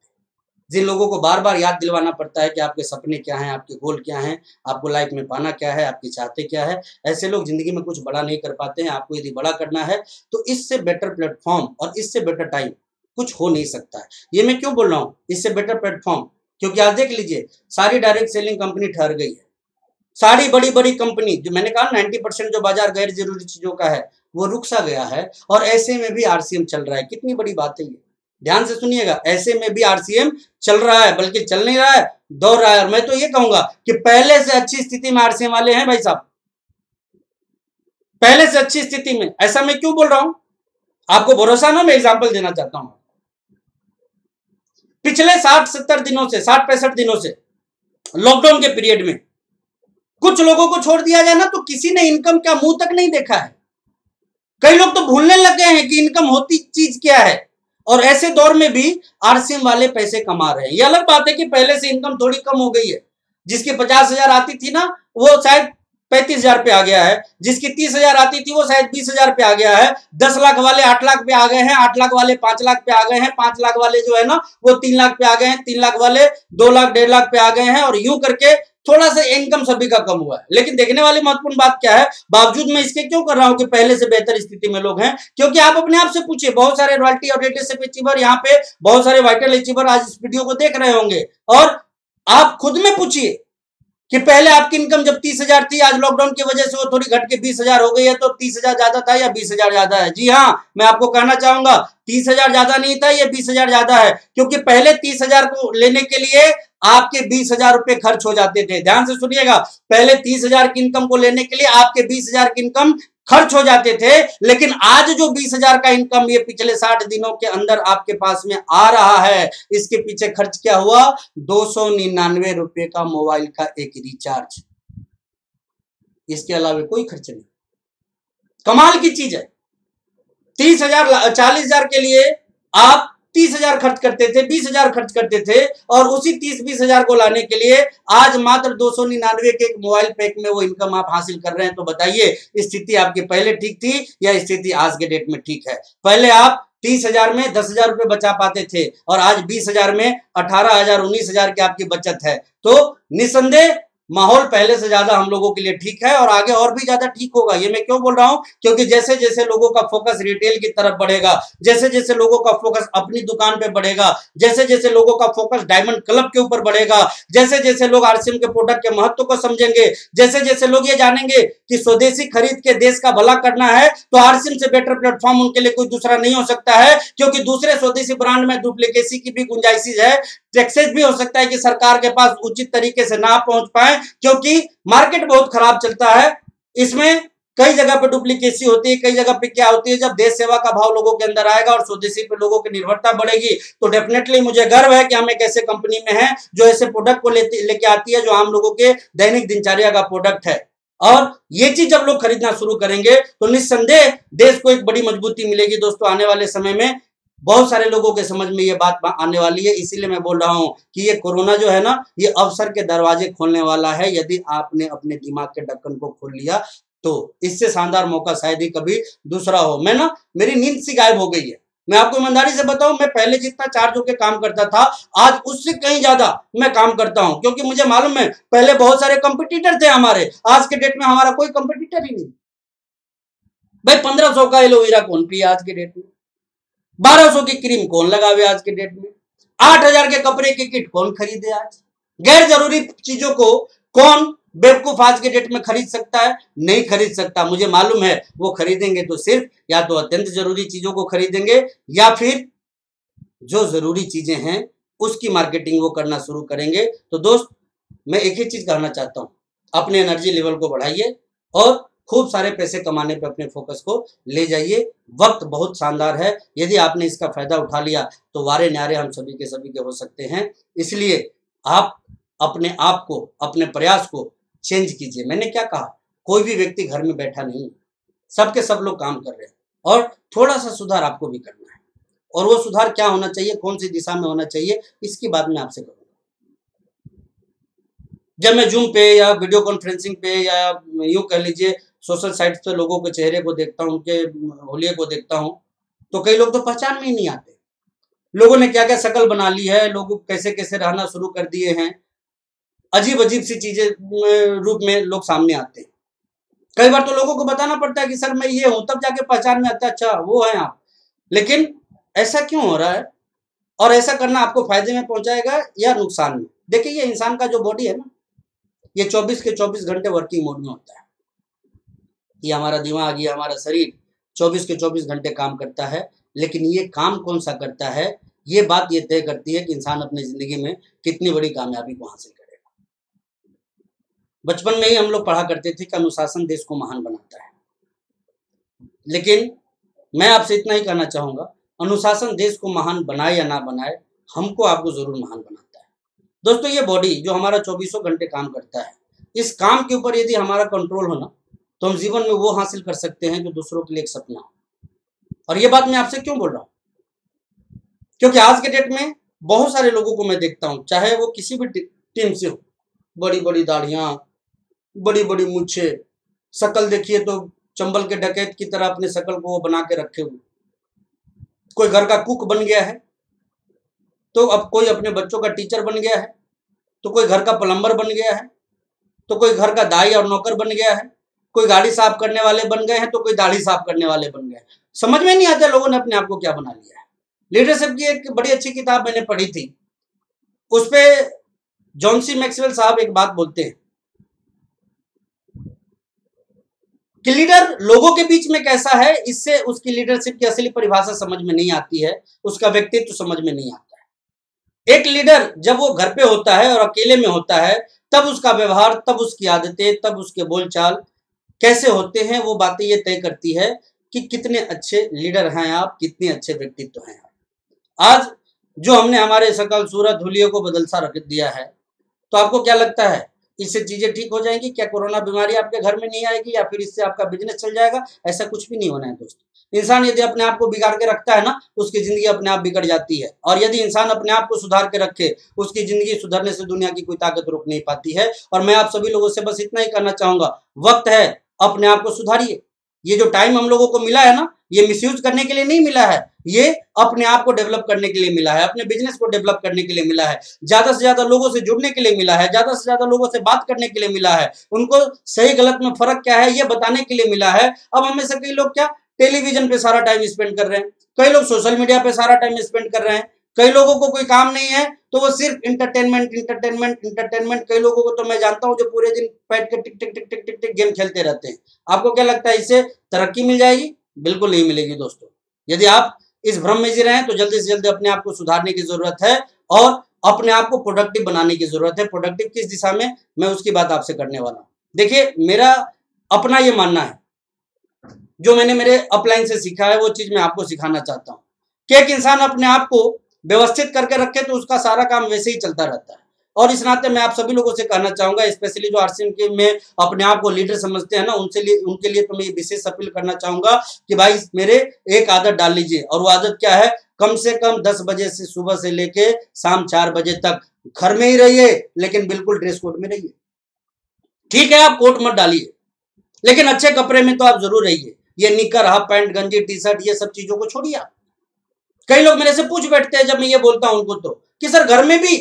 जिन लोगों को बार बार याद दिलवाना पड़ता है कि आपके सपने क्या हैं, आपके गोल क्या हैं, आपको लाइफ में पाना क्या है, आपकी चाहते क्या है, ऐसे लोग जिंदगी में कुछ बड़ा नहीं कर पाते हैं। आपको यदि बड़ा करना है तो इससे बेटर प्लेटफॉर्म और इससे बेटर टाइम कुछ हो नहीं सकता है। ये मैं क्यों बोल रहा हूँ इससे बेटर प्लेटफॉर्म? क्योंकि आज देख लीजिए, सारी डायरेक्ट सेलिंग कंपनी ठहर गई है। सारी बड़ी बड़ी कंपनी, जो मैंने कहा 90% जो बाजार गैर जरूरी चीजों का है वो रुक सा गया है, और ऐसे में भी आरसीएम चल रहा है। कितनी बड़ी बात है ये, ध्यान से सुनिएगा। ऐसे में भी आरसीएम चल रहा है, बल्कि चल नहीं रहा है, दौड़ रहा है। और मैं तो ये कहूंगा कि पहले से अच्छी स्थिति में आरसीएम वाले हैं भाई साहब, पहले से अच्छी स्थिति में। ऐसा मैं क्यों बोल रहा हूं, आपको भरोसा ना, मैं एग्जाम्पल देना चाहता हूं। पिछले 60-70 दिनों से, 60-65 दिनों से, लॉकडाउन के पीरियड में कुछ लोगों को छोड़ दिया जाए ना, तो किसी ने इनकम का मुंह तक नहीं देखा है। कई लोग तो भूलने लग गए हैं कि इनकम होती चीज क्या है, और ऐसे दौर में भी आरसीएम वाले पैसे कमा रहे हैं। ये अलग बात है कि पहले से इनकम थोड़ी कम हो गई है। जिसकी 50,000 आती थी ना, वो शायद 35,000 पे आ गया है। जिसकी 30,000 आती थी वो शायद 20,000 पे आ गया है। 10 लाख वाले 8 लाख पे आ गए हैं, 8 लाख वाले 5 लाख पे आ गए हैं, 5 लाख वाले जो है ना वो 3 लाख पे आ गए हैं, 3 लाख वाले 2 लाख 1.5 लाख पे आ गए हैं। और यूं करके थोड़ा सा इनकम सभी का कम हुआ है। लेकिन देखने वाली महत्वपूर्ण बात क्या है, बावजूद मैं इसके क्यों कर रहा हूं कि पहले से बेहतर स्थिति में लोग हैं, क्योंकि आप अपने आप से पूछिए, बहुत सारे रॉयल्टी और रेटेसिप अचीवर यहाँ पे, बहुत सारे वाइटल अचीवर आज इस वीडियो को देख रहे होंगे, और आप खुद में पूछिए कि पहले आपकी इनकम जब 30,000 थी, आज लॉकडाउन की वजह से वो थोड़ी घट के 20,000 हो गई है, तो 30,000 ज्यादा था या 20,000 ज्यादा है? जी हाँ, मैं आपको कहना चाहूंगा 30,000 ज्यादा नहीं था, ये 20,000 ज्यादा है। क्योंकि पहले 30,000 को लेने के लिए आपके 20,000 रुपए खर्च हो जाते थे। ध्यान से सुनिएगा, पहले 30,000 की इनकम को लेने के लिए आपके 20,000 की इनकम खर्च हो जाते थे। लेकिन आज जो 20,000 का इनकम ये पिछले 60 दिनों के अंदर आपके पास में आ रहा है, इसके पीछे खर्च क्या हुआ? 299 रुपए का मोबाइल का एक रिचार्ज, इसके अलावा कोई खर्च नहीं। कमाल की चीज है। 30,000 40,000 के लिए आप 30,000 खर्च करते थे, 20,000 खर्च करते थे, और उसी 30-20,000 को लाने के लिए आज मात्र 299 के एक मोबाइल पैक में वो इनकम आप हासिल कर रहे हैं। तो बताइए, स्थिति आपकी पहले ठीक थी या स्थिति आज के डेट में ठीक है? पहले आप 30,000 में 10,000 रुपए बचा पाते थे और आज 20,000 में 18,000 19,000 की आपकी बचत है। तो निसंदेह माहौल पहले से ज्यादा हम लोगों के लिए ठीक है और आगे और भी ज्यादा ठीक होगा। ये मैं क्यों बोल रहा हूं? क्योंकि जैसे जैसे लोगों का फोकस रिटेल की तरफ बढ़ेगा, जैसे जैसे लोगों का फोकस अपनी दुकान पे बढ़ेगा, जैसे जैसे लोगों का फोकस डायमंड क्लब के ऊपर बढ़ेगा, जैसे जैसे लोग आरसीएम के प्रोडक्ट के महत्व को समझेंगे, जैसे जैसे लोग ये जानेंगे कि स्वदेशी खरीद के देश का भला करना है, तो आरसीएम से बेटर प्लेटफॉर्म उनके लिए कोई दूसरा नहीं हो सकता है। क्योंकि दूसरे स्वदेशी ब्रांड में डुप्लीकेसी की भी गुंजाइश है, टैक्सेस भी हो सकता है कि सरकार के पास उचित तरीके से ना पहुंच पाए, क्योंकि मार्केट बहुत खराब चलता है। इसमें कई जगह पे डुप्लीकेसी होती है, कई जगह पे क्या होती है, जब देश सेवा का भाव लोगों के अंदर आएगा और स्वदेशी पे लोगों की निर्भरता बढ़ेगी, तो डेफिनेटली मुझे गर्व है कि हम एक ऐसे कंपनी में हैं जो ऐसे प्रोडक्ट को लेके आती है जो आम लोगों के दैनिक दिनचर्या का प्रोडक्ट है। और ये चीज जब लोग खरीदना शुरू करेंगे तो निस्संदेह देश को एक बड़ी मजबूती मिलेगी। दोस्तों, आने वाले समय में बहुत सारे लोगों के समझ में ये बात आने वाली है। इसीलिए मैं बोल रहा हूं कि ये कोरोना जो है ना, ये अवसर के दरवाजे खोलने वाला है। यदि आपने अपने दिमाग के ढक्कन को खोल लिया तो इससे शानदार मौका शायद ही कभी दूसरा हो। मेरी नींद सी गायब हो गई है। मैं आपको ईमानदारी से बताऊं, मैं पहले जितना चार्ज होकर काम करता था, आज उससे कहीं ज्यादा मैं काम करता हूं, क्योंकि मुझे मालूम है पहले बहुत सारे कंपटीटर थे हमारे, आज के डेट में हमारा कोई कंपटीटर ही नहीं। भाई 1500 का एलोवेरा कौन पिए आज के डेट में? 1200 की क्रीम कौन लगावे आज के डेट में? 8,000 के कपड़े की किट कौन खरीदे आज? गैर जरूरी चीजों को कौन बेवकूफ आज के डेट में खरीद सकता है? नहीं खरीद सकता। मुझे मालूम है वो खरीदेंगे तो सिर्फ या तो अत्यंत जरूरी चीजों को खरीदेंगे, या फिर जो जरूरी चीजें हैं उसकी मार्केटिंग वो करना शुरू करेंगे। तो दोस्त, मैं एक ही चीज कहना चाहता हूं, अपने एनर्जी लेवल को बढ़ाइए और खूब सारे पैसे कमाने पे अपने फोकस को ले जाइए। वक्त बहुत शानदार है, यदि आपने इसका फायदा उठा लिया तो वारे न्यारे हम सभी के हो सकते हैं। इसलिए आप अपने आप को, अपने प्रयास को चेंज कीजिए। मैंने क्या कहा, कोई भी व्यक्ति घर में बैठा नहीं, सबके सब लोग काम कर रहे हैं और थोड़ा सा सुधार आपको भी करना है। और वो सुधार क्या होना चाहिए, कौन सी दिशा में होना चाहिए, इसकी बात मैं आपसे करूंगा। जब मैं जूम पे या वीडियो कॉन्फ्रेंसिंग पे या यूं कह लीजिए सोशल साइट्स पे लोगों के चेहरे को देखता हूं, उनके होलिये को देखता हूं, तो कई लोग तो पहचान में ही नहीं आते। लोगों ने क्या क्या शक्ल बना ली है, लोग कैसे कैसे रहना शुरू कर दिए हैं, अजीब अजीब सी चीजें रूप में लोग सामने आते हैं। कई बार तो लोगों को बताना पड़ता है कि सर मैं ये हूं, तब जाके पहचान में आता है, अच्छा वो है आप। लेकिन ऐसा क्यों हो रहा है, और ऐसा करना आपको फायदे में पहुंचाएगा या नुकसान में? देखिए, ये इंसान का जो बॉडी है ना, ये 24 के 24 घंटे वर्किंग मोड में होता है। ये हमारा दिमाग, ये हमारा शरीर 24 के 24 घंटे काम करता है। लेकिन ये काम कौन सा करता है, ये बात ये तय करती है कि इंसान अपनी जिंदगी में कितनी बड़ी कामयाबी को हासिल करेगा। बचपन में ही हम लोग पढ़ा करते थे कि अनुशासन देश को महान बनाता है, लेकिन मैं आपसे इतना ही कहना चाहूंगा, अनुशासन देश को महान बनाए या ना बनाए, हमको आपको जरूर महान बनाता है। दोस्तों, ये बॉडी जो हमारा 24 घंटे काम करता है, इस काम के ऊपर यदि हमारा कंट्रोल हो ना, तो हम जीवन में वो हासिल कर सकते हैं जो दूसरों के लिए एक सपना हो। और ये बात मैं आपसे क्यों बोल रहा हूं, क्योंकि आज के डेट में बहुत सारे लोगों को मैं देखता हूं, चाहे वो किसी भी टीम से हो, बड़ी बड़ी दाढ़ियां, बड़ी बड़ी मूछे, शक्ल देखिए तो चंबल के डकैत की तरह अपने शक्ल को वो बना के रखे हुए। कोई घर का कुक बन गया है, तो अब कोई अपने बच्चों का टीचर बन गया है, तो कोई घर का प्लम्बर बन गया है, तो कोई घर का दाई और नौकर बन गया है, कोई गाड़ी साफ करने वाले बन गए हैं, तो कोई दाढ़ी साफ करने वाले बन गए। समझ में नहीं आता लोगों ने अपने आप को क्या बना लिया है। लीडरशिप की एक बड़ी अच्छी किताब मैंने पढ़ी थी, उस पे जॉन सी मैक्सवेल साहब एक बात बोलते हैं कि लीडर लोगों के बीच में कैसा है, इससे उसकी लीडरशिप की असली परिभाषा समझ में नहीं आती है, उसका व्यक्तित्व समझ में नहीं आता है। एक लीडर जब वो घर पे होता है और अकेले में होता है, तब उसका व्यवहार, तब उसकी आदतें, तब उसके बोलचाल कैसे होते हैं, वो बातें ये तय करती है कि कितने अच्छे लीडर हैं आप, कितने अच्छे व्यक्तित्व हैं आप। आज जो हमने हमारे शकल सूरत हुलिये को बदल सा रख दिया है, तो आपको क्या लगता है इससे चीजें ठीक हो जाएंगी? क्या कोरोना बीमारी आपके घर में नहीं आएगी, या फिर इससे आपका बिजनेस चल जाएगा? ऐसा कुछ भी नहीं होना है दोस्तों। इंसान यदि अपने आप को बिगाड़ के रखता है ना, उसकी जिंदगी अपने आप बिगड़ जाती है। और यदि इंसान अपने आप को सुधार के रखे, उसकी जिंदगी सुधरने से दुनिया की कोई ताकत रोक नहीं पाती है। और मैं आप सभी लोगों से बस इतना ही कहना चाहूंगा, वक्त है, अपने आप को सुधारिए। ये जो टाइम हम लोगों को मिला है ना, ये मिसयूज करने के लिए नहीं मिला है, ये अपने आप को डेवलप करने के लिए मिला है, अपने बिजनेस को डेवलप करने के लिए मिला है, ज्यादा से ज्यादा लोगों से जुड़ने के लिए मिला है, ज्यादा से ज्यादा लोगों से बात करने के लिए मिला है, उनको सही गलत में फर्क क्या है ये बताने के लिए मिला है। अब हमें से कई लोग क्या टेलीविजन पे सारा टाइम स्पेंड कर रहे हैं, कई लोग सोशल मीडिया पे सारा टाइम स्पेंड कर रहे हैं, कई लोगों को कोई काम नहीं है तो वो सिर्फ इंटरटेनमेंट इंटरटेनमेंट इंटरटेनमेंट। कई लोगों को तो मैं जानता हूं जो पूरे दिन बैठ के टिक टिक टिक टिक टिक टिक गेम खेलते रहते हैं। आपको क्या लगता है इससे तरक्की मिल जाएगी? बिल्कुल नहीं मिलेगी दोस्तों। यदि आप इस भ्रम में जी रहे हैं तो जल्दी से जल्दी अपने आप को सुधारने की जरूरत है और अपने आप को प्रोडक्टिव बनाने की जरूरत है। प्रोडक्टिव किस दिशा में, मैं उसकी बात आपसे करने वाला हूं। देखिए, मेरा अपना ये मानना है, जो मैंने मेरे अपलाइन से सीखा है वो चीज मैं आपको सिखाना चाहता हूं कि एक इंसान अपने आप को व्यवस्थित करके रखे तो उसका सारा काम वैसे ही चलता रहता है। और इस नाते मैं आप सभी लोगों से कहना चाहूंगा, स्पेशली जो आरसीएम के में अपने आप को लीडर समझते हैं ना, उनके लिए तो मैं ये विशेष अपील करना चाहूंगा कि भाई मेरे एक आदत डाल लीजिए। और वो आदत क्या है? कम से कम 10 बजे से सुबह से लेके शाम 4 बजे तक घर में ही रहिए, लेकिन बिल्कुल ड्रेस कोड में रहिए। ठीक है, आप कोट मत डालिए, लेकिन अच्छे कपड़े में तो आप जरूर रहिए। ये निकर, हाफ पैंट, गंजी, टी शर्ट, ये सब चीजों को छोड़िए आप। कई लोग मेरे से पूछ बैठते हैं जब मैं ये बोलता हूं उनको तो कि सर घर में भी?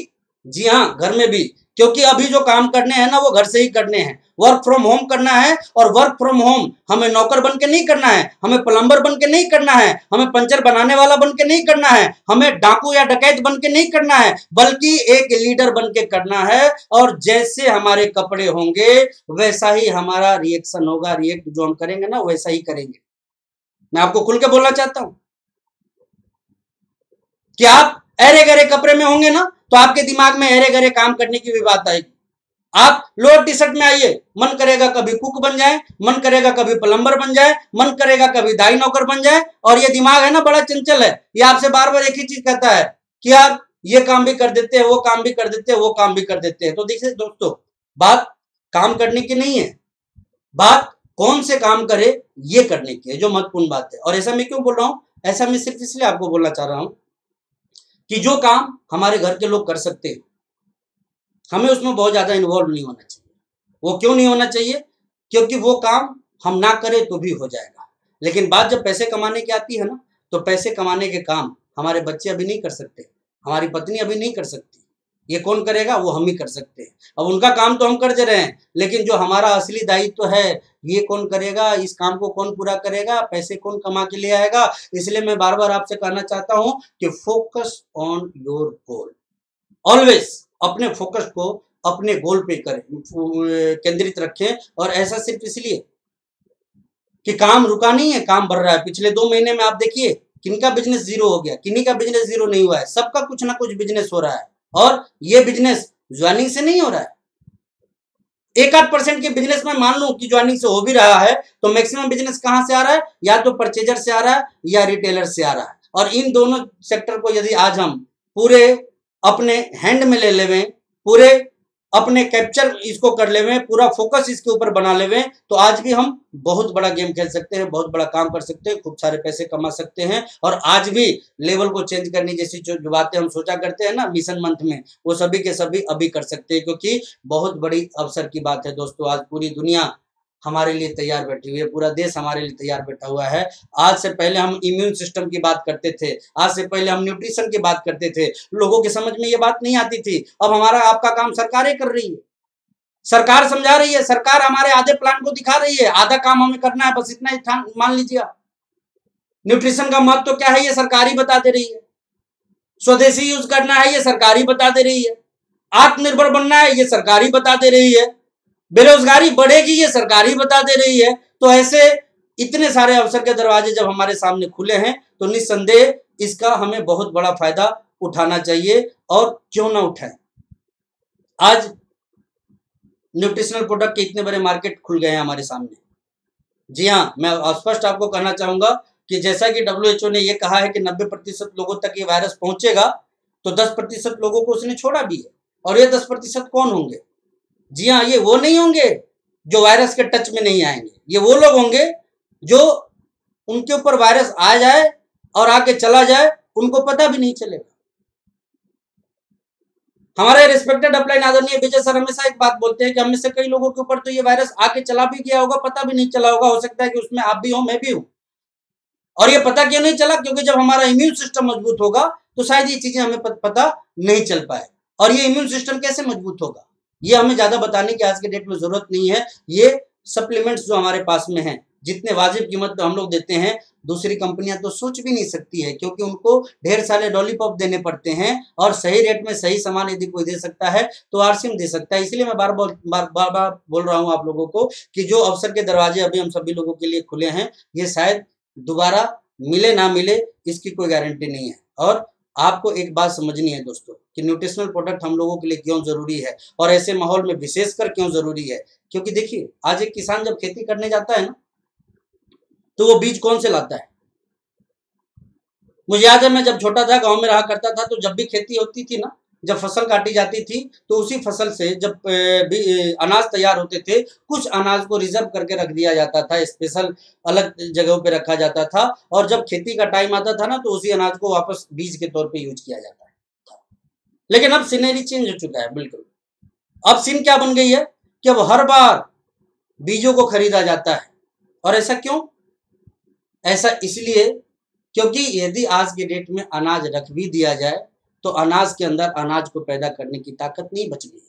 जी हाँ, घर में भी, क्योंकि अभी जो काम करने हैं ना वो घर से ही करने हैं। वर्क फ्रॉम होम करना है, और वर्क फ्रॉम होम हमें नौकर बन के नहीं करना है, हमें प्लम्बर बन के नहीं करना है, हमें पंचर बनाने वाला बन के नहीं करना है, हमें डाकू या डकैत बन के नहीं करना है, बल्कि एक लीडर बन के करना है। और जैसे हमारे कपड़े होंगे वैसा ही हमारा रिएक्शन होगा, रिएक्ट जो हम करेंगे ना वैसा ही करेंगे। मैं आपको खुल के बोलना चाहता हूं कि आप अरे गरे कपड़े में होंगे ना तो आपके दिमाग में अरे गरे काम करने की भी बात आएगी। आप लोअर टी शर्ट में आइए, मन करेगा कभी कुक बन जाए, मन करेगा कभी प्लम्बर बन जाए, मन करेगा कभी दाई नौकर बन जाए। और ये दिमाग है ना बड़ा चंचल है, ये आपसे बार बार एक ही चीज कहता है कि यार ये काम भी कर देते हैं, वो काम भी कर देते हैं, वो काम भी कर देते हैं। तो देखिए दोस्तों, बात काम करने की नहीं है, बात कौन से काम करे ये करने की है, जो महत्वपूर्ण बात है। और ऐसा मैं क्यों बोल रहा हूं? ऐसा मैं सिर्फ इसलिए आपको बोलना चाह रहा हूं कि जो काम हमारे घर के लोग कर सकते हैं, हमें उसमें बहुत ज्यादा इन्वॉल्व नहीं होना चाहिए। वो क्यों नहीं होना चाहिए? क्योंकि वो काम हम ना करें तो भी हो जाएगा, लेकिन बात जब पैसे कमाने की आती है ना, तो पैसे कमाने के काम हमारे बच्चे अभी नहीं कर सकते, हमारी पत्नी अभी नहीं कर सकती। ये कौन करेगा? वो हम ही कर सकते हैं। अब उनका काम तो हम कर दे रहे हैं, लेकिन जो हमारा असली दायित्व है ये कौन करेगा? इस काम को कौन पूरा करेगा? पैसे कौन कमा के ले आएगा? इसलिए मैं बार बार आपसे कहना चाहता हूं कि focus on your goal. Always अपने फोकस को अपने गोल पे करें, केंद्रित रखें। और ऐसा सिर्फ इसलिए कि काम रुका नहीं है, काम बढ़ रहा है। पिछले 2 महीने में आप देखिए किनका बिजनेस जीरो हो गया, किन्हीं का बिजनेस जीरो नहीं हुआ है, सबका कुछ ना कुछ बिजनेस हो रहा है। और ये बिजनेस ज्वाइनिंग से नहीं हो रहा है। 1-8% के बिजनेस में मान लूं कि ज्वाइनिंग से हो भी रहा है, तो मैक्सिमम बिजनेस कहां से आ रहा है? या तो परचेजर से आ रहा है या रिटेलर से आ रहा है। और इन दोनों सेक्टर को यदि आज हम पूरे अपने हैंड में ले लेवें, पूरे अपने कैप्चर इसको कर लेवें, पूरा फोकस इसके ऊपर बना लेवें, तो आज भी हम बहुत बड़ा गेम खेल सकते हैं, बहुत बड़ा काम कर सकते हैं, खूब सारे पैसे कमा सकते हैं। और आज भी लेवल को चेंज करने जैसी जो बातें हम सोचा करते हैं ना मिशन मंथ में, वो सभी के सभी अभी कर सकते हैं, क्योंकि बहुत बड़ी अवसर की बात है दोस्तों। आज पूरी दुनिया हमारे लिए तैयार बैठी हुई है, पूरा देश हमारे लिए तैयार बैठा हुआ है। आज से पहले हम इम्यून सिस्टम की बात करते थे, आज से पहले हम न्यूट्रिशन की बात करते थे, लोगों की समझ में ये बात नहीं आती थी। अब हमारा आपका काम सरकारें कर रही है, सरकार समझा रही है, सरकार हमारे आधे प्लान को दिखा रही है, आधा काम हमें करना है, बस इतना ही मान लीजिए आप। न्यूट्रिशन का महत्व तो क्या है ये सरकार ही बता दे रही है, स्वदेशी यूज करना है ये सरकार ही बता दे रही है, आत्मनिर्भर बनना है ये सरकार ही बता दे रही है, बेरोजगारी बढ़ेगी ये सरकार ही बता दे रही है। तो ऐसे इतने सारे अवसर के दरवाजे जब हमारे सामने खुले हैं तो निस्संदेह इसका हमें बहुत बड़ा फायदा उठाना चाहिए। और क्यों ना उठाएं, आज न्यूट्रिशनल प्रोडक्ट के इतने बड़े मार्केट खुल गए हैं हमारे सामने। जी हाँ, मैं स्पष्ट आपको कहना चाहूंगा कि जैसा कि WHO ने यह कहा है कि 90% लोगों तक ये वायरस पहुंचेगा, तो 10% लोगों को उसने छोड़ा भी है। और ये 10% कौन होंगे? जी हाँ, ये वो नहीं होंगे जो वायरस के टच में नहीं आएंगे, ये वो लोग होंगे जो उनके ऊपर वायरस आ जाए और आके चला जाए, उनको पता भी नहीं चलेगा। हमारे रिस्पेक्टेड अपलाइन आदरणीय विजय सर हमेशा एक बात बोलते हैं कि हम में से कई लोगों के ऊपर तो ये वायरस आके चला भी गया होगा, पता भी नहीं चला होगा। हो सकता है कि उसमें आप भी हो, मैं भी हूं। और ये पता क्यों नहीं चला? क्योंकि जब हमारा इम्यून सिस्टम मजबूत होगा तो शायद ये चीजें हमें पता नहीं चल पाए। और ये इम्यून सिस्टम कैसे मजबूत होगा, ये हमें ज्यादा बताने की आज के डेट में जरूरत नहीं है। ये सप्लीमेंट्स जो हमारे पास में हैं, जितने वाजिब कीमत पे हम लोग देते हैं, दूसरी कंपनियां तो सोच भी नहीं सकती है, क्योंकि उनको ढेर सारे लॉलीपॉप देने पड़ते हैं। और सही रेट में सही सामान यदि कोई दे सकता है तो आरसीएम दे सकता है। इसलिए मैं बार बार बोल रहा हूं आप लोगों को कि जो अवसर के दरवाजे अभी हम सभी लोगों के लिए खुले हैं, ये शायद दोबारा मिले ना मिले, इसकी कोई गारंटी नहीं है। और आपको एक बात समझनी है दोस्तों कि न्यूट्रिशनल प्रोडक्ट हम लोगों के लिए क्यों जरूरी है और ऐसे माहौल में विशेषकर क्यों जरूरी है। क्योंकि देखिए, आज एक किसान जब खेती करने जाता है ना, तो वो बीज कौन से लाता है? मुझे याद है, मैं जब छोटा था, गांव में रहा करता था, तो जब भी खेती होती थी ना, जब फसल काटी जाती थी, तो उसी फसल से जब अनाज तैयार होते थे, कुछ अनाज को रिजर्व करके रख दिया जाता था, स्पेशल अलग जगहों पे रखा जाता था। और जब खेती का टाइम आता था ना, तो उसी अनाज को वापस बीज के तौर पे यूज किया जाता है। लेकिन अब सीनरी चेंज हो चुका है बिल्कुल। अब सीन क्या बन गई है कि अब हर बार बीजों को खरीदा जाता है। और ऐसा क्यों? ऐसा इसलिए क्योंकि यदि आज के डेट में अनाज रख भी दिया जाए तो अनाज के अंदर अनाज को पैदा करने की ताकत नहीं बच गई,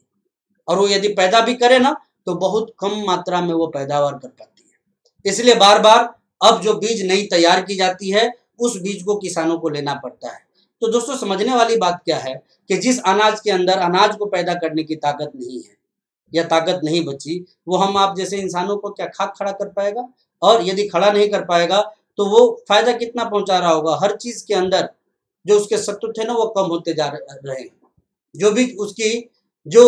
और वो यदि पैदा भी करे ना तो बहुत कम मात्रा में वो पैदावार कर पाती है। इसलिए बार बार अब जो बीज नई तैयार की जाती है, उस बीज को किसानों को लेना पड़ता है। तो दोस्तों, समझने वाली बात क्या है कि जिस अनाज के अंदर अनाज को पैदा करने की ताकत नहीं है या ताकत नहीं बची, वो हम आप जैसे इंसानों को क्या खाक खड़ा कर पाएगा? और यदि खड़ा नहीं कर पाएगा तो वो फायदा कितना पहुंचा रहा होगा? हर चीज के अंदर जो उसके सत्व थे ना, वो कम होते जा रहे हैं। जो भी उसकी जो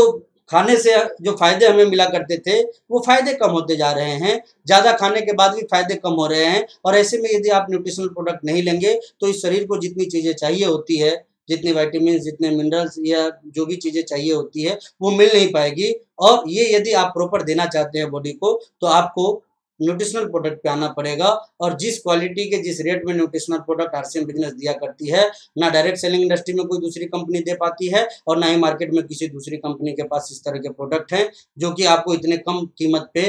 खाने से जो फायदे हमें मिला करते थे, वो फायदे कम होते जा रहे हैं। ज्यादा खाने के बाद भी फायदे कम हो रहे हैं। और ऐसे में यदि आप न्यूट्रिशनल प्रोडक्ट नहीं लेंगे तो इस शरीर को जितनी चीजें चाहिए होती है, जितने विटामिन, जितने मिनरल्स या जो भी चीजें चाहिए होती है, वो मिल नहीं पाएगी। और ये यदि आप प्रॉपर देना चाहते हैं बॉडी को, तो आपको न्यूट्रिशनल प्रोडक्ट पे आना पड़ेगा। और जिस क्वालिटी के, जिस रेट में न्यूट्रिशनल प्रोडक्ट आरसीएम बिजनेस दिया करती है, ना डायरेक्ट सेलिंग इंडस्ट्री में कोई दूसरी कंपनी दे पाती है, और ना ही मार्केट में किसी दूसरी कंपनी के पास इस तरह के प्रोडक्ट हैं जो कि आपको इतने कम कीमत पे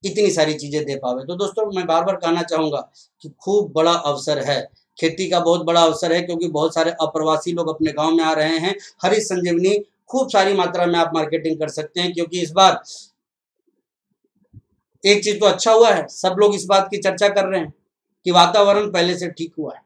इतनी सारी चीजें दे पावे। तो दोस्तों, मैं बार बार कहना चाहूंगा कि खूब बड़ा अवसर है, खेती का बहुत बड़ा अवसर है, क्योंकि बहुत सारे अप्रवासी लोग अपने गाँव में आ रहे हैं। हरीश संजीवनी खूब सारी मात्रा में आप मार्केटिंग कर सकते हैं, क्योंकि इस बार एक चीज तो अच्छा हुआ है, सब लोग इस बात की चर्चा कर रहे हैं कि वातावरण पहले से ठीक हुआ है।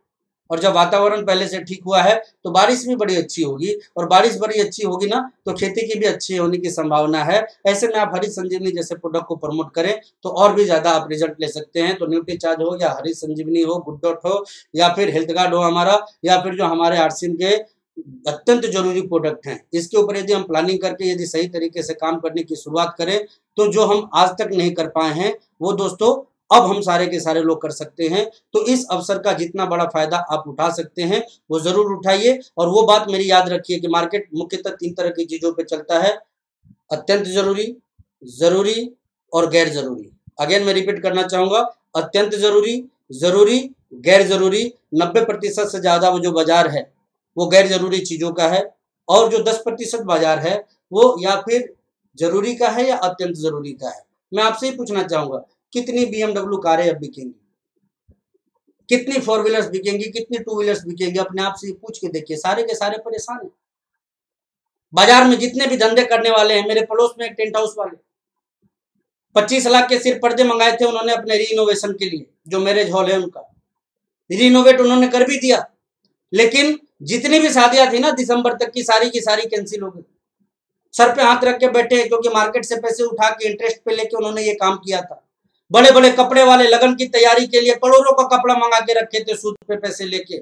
और जब वातावरण पहले से ठीक हुआ है तो बारिश भी बड़ी अच्छी होगी, और बारिश बड़ी अच्छी होगी ना तो खेती की भी अच्छी होने की संभावना है। ऐसे में आप हरीश संजीवनी जैसे प्रोडक्ट को प्रमोट करें तो और भी ज्यादा आप रिजल्ट ले सकते हैं। तो न्यूट्री चार्ज हो या हरीश संजीवनी हो, गुड डॉट हो या फिर हेल्थ गार्ड हो हमारा, या फिर जो हमारे आरसीएम के अत्यंत जरूरी प्रोडक्ट हैं, इसके ऊपर यदि हम प्लानिंग करके यदि सही तरीके से काम करने की शुरुआत करें तो जो हम आज तक नहीं कर पाए हैं वो दोस्तों अब हम सारे के सारे लोग कर सकते हैं। तो इस अवसर का जितना बड़ा फायदा आप उठा सकते हैं वो जरूर उठाइए। और वो बात मेरी याद रखिए कि मार्केट मुख्यतः 3 तरह की चीजों पे चलता है: अत्यंत जरूरी, जरूरी और गैर जरूरी। अगेन मैं रिपीट करना चाहूंगा, अत्यंत जरूरी, जरूरी, गैर जरूरी। 90% से ज्यादा वो जो बाजार है वो गैर जरूरी चीजों का है, और जो 10% बाजार है वो या फिर जरूरी का है या अत्यंत जरूरी का है। मैं आपसे ही पूछना चाहूंगा, कितनी BMW कारें अब बिकेंगी, कितनी 4 व्हीलर्स बिकेंगी, कितनी 2 व्हीलर्स बिकेंगी? अपने आप से पूछ के देखिए। सारे के सारे परेशान हैं। बाजार में जितने भी धंधे करने वाले हैं, मेरे पड़ोस में एक टेंट हाउस वाले 25 लाख के सिर्फ पर्दे मंगाए थे उन्होंने अपने रीइनोवेशन के लिए, जो मैरिज हॉल है उनका रीइनोवेट उन्होंने कर भी दिया। लेकिन जितनी भी शादियां थी ना दिसंबर तक की सारी कैंसिल हो गई। सर पे हाथ रख के बैठे हैं, क्योंकि मार्केट से पैसे उठा के इंटरेस्ट पे लेके उन्होंने ये काम किया था। बड़े बड़े कपड़े वाले लगन की तैयारी के लिए करोड़ों का कपड़ा मंगा के रखे थे सूद पे पैसे लेके।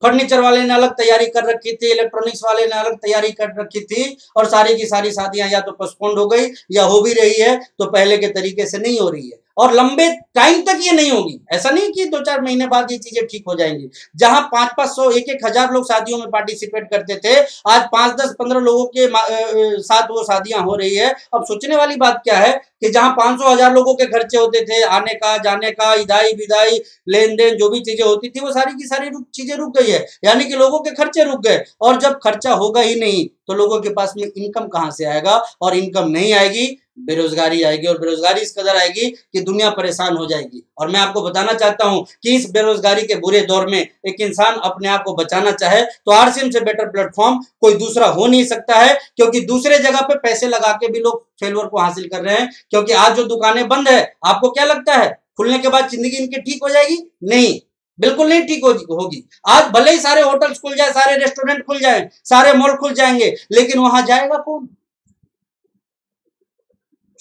फर्नीचर वाले ने अलग तैयारी कर रखी थी, इलेक्ट्रॉनिक्स वाले ने अलग तैयारी कर रखी थी, और सारी की सारी शादियां या तो पोस्टपोन्ड हो गई या हो भी रही है तो पहले के तरीके से नहीं हो रही है, और लंबे टाइम तक ये नहीं होगी। ऐसा नहीं कि 2-4 महीने बाद ये चीजें ठीक हो जाएंगी। जहां 500-500, 1-1 हजार लोग शादियों में पार्टिसिपेट करते थे, आज 5-10-15 लोगों के साथ वो शादियां हो रही है। अब सोचने वाली बात क्या है कि जहां 500,000 लोगों के खर्चे होते थे, आने का, जाने का, इधाई विदाई, लेन देन, जो भी चीजें होती थी वो सारी की सारी चीजें रुक गई है, यानी कि लोगों के खर्चे रुक गए। और जब खर्चा होगा ही नहीं तो लोगों के पास में इनकम कहां से आएगा, और इनकम नहीं आएगी, बेरोजगारी आएगी, और बेरोजगारी इस कदर आएगी कि दुनिया परेशान हो जाएगी। और मैं आपको बताना चाहता हूं कि इस बेरोजगारी के बुरे दौर में एक इंसान अपने आप को बचाना चाहे तो आरसीएम से बेटर प्लेटफॉर्म कोई दूसरा हो नहीं सकता है, क्योंकि दूसरे जगह पे पैसे लगा के भी लोग फेल्योर को हासिल कर रहे हैं। क्योंकि आज जो दुकानें बंद है, आपको क्या लगता है खुलने के बाद जिंदगी इनकी ठीक हो जाएगी? नहीं, बिल्कुल नहीं ठीक होगी। आज भले ही सारे होटल्स खुल जाए, सारे रेस्टोरेंट खुल जाए, सारे मॉल खुल जाएंगे, लेकिन वहां जाएगा कौन?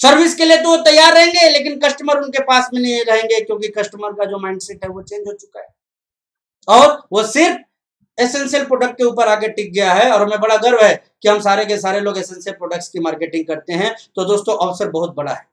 सर्विस के लिए तो वो तैयार रहेंगे, लेकिन कस्टमर उनके पास में नहीं रहेंगे, क्योंकि कस्टमर का जो माइंडसेट है वो चेंज हो चुका है और वो सिर्फ एसेंशियल प्रोडक्ट के ऊपर आके टिक गया है। और हमें बड़ा गर्व है कि हम सारे के सारे लोग एसेंशियल प्रोडक्ट्स की मार्केटिंग करते हैं। तो दोस्तों, अवसर बहुत बड़ा है,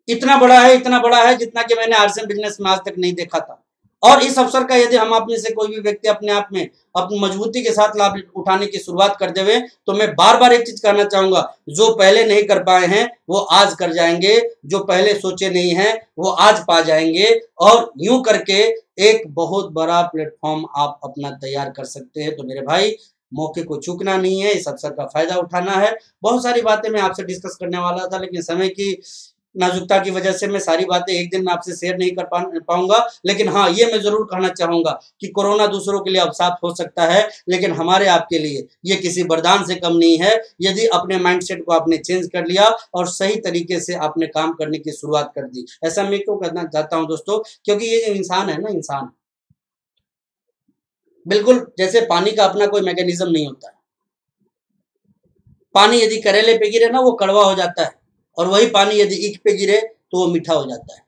इतना बड़ा है जितना कि मैंने आरसीएम बिजनेस में आज तक नहीं देखा था। और इस अवसर का यदि हम आप में से कोई भी व्यक्ति अपने आप में अपनी मजबूती के साथ लाभ उठाने की शुरुआत कर देवे, तो मैं बार बार एक चीज कहना चाहूंगा, जो पहले नहीं कर पाए हैं वो आज कर जाएंगे, जो पहले सोचे नहीं हैं वो आज पा जाएंगे। और यूं करके एक बहुत बड़ा प्लेटफॉर्म आप अपना तैयार कर सकते हैं। तो मेरे भाई, मौके को चूकना नहीं है, इस अवसर का फायदा उठाना है। बहुत सारी बातें मैं आपसे डिस्कस करने वाला था, लेकिन समय की नाजुकता की वजह से मैं सारी बातें एक दिन में आपसे शेयर नहीं कर पाऊंगा। लेकिन हाँ, ये मैं जरूर कहना चाहूंगा कि कोरोना दूसरों के लिए अभिशाप हो सकता है, लेकिन हमारे आपके लिए ये किसी वरदान से कम नहीं है, यदि अपने माइंडसेट को आपने चेंज कर लिया और सही तरीके से आपने काम करने की शुरुआत कर दी। ऐसा मैं क्यों करना चाहता हूं दोस्तों? क्योंकि ये जो इंसान है ना, इंसान बिल्कुल जैसे पानी का अपना कोई मैकेनिज्म नहीं होता है। पानी यदि करेले पे गिरे ना, वो कड़वा हो जाता है, और वही पानी यदि ईख पे गिरे तो वो मीठा हो जाता है।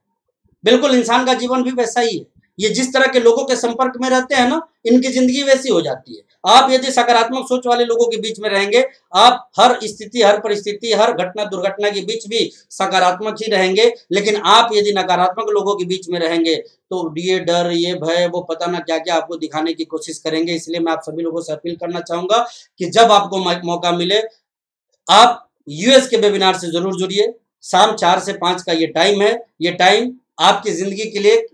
बिल्कुल इंसान का जीवन भी वैसा ही है। ये जिस तरह के लोगों के संपर्क में रहते हैं ना, इनकी जिंदगी वैसी हो जाती है। आप यदि सकारात्मक सोच वाले लोगों के बीच में रहेंगे, आप हर स्थिति, हर परिस्थिति, हर घटना दुर्घटना के बीच भी सकारात्मक ही रहेंगे। लेकिन आप यदि नकारात्मक लोगों के बीच में रहेंगे तो ये डर, ये भय, वो पता ना क्या क्या आपको दिखाने की कोशिश करेंगे। इसलिए मैं आप सभी लोगों से अपील करना चाहूंगा कि जब आपको मौका मिले, आप यूएस के वेबिनार से जरूर जुड़िए। शाम 4 से 5 का ये टाइम है। ये टाइम आपकी जिंदगी के लिए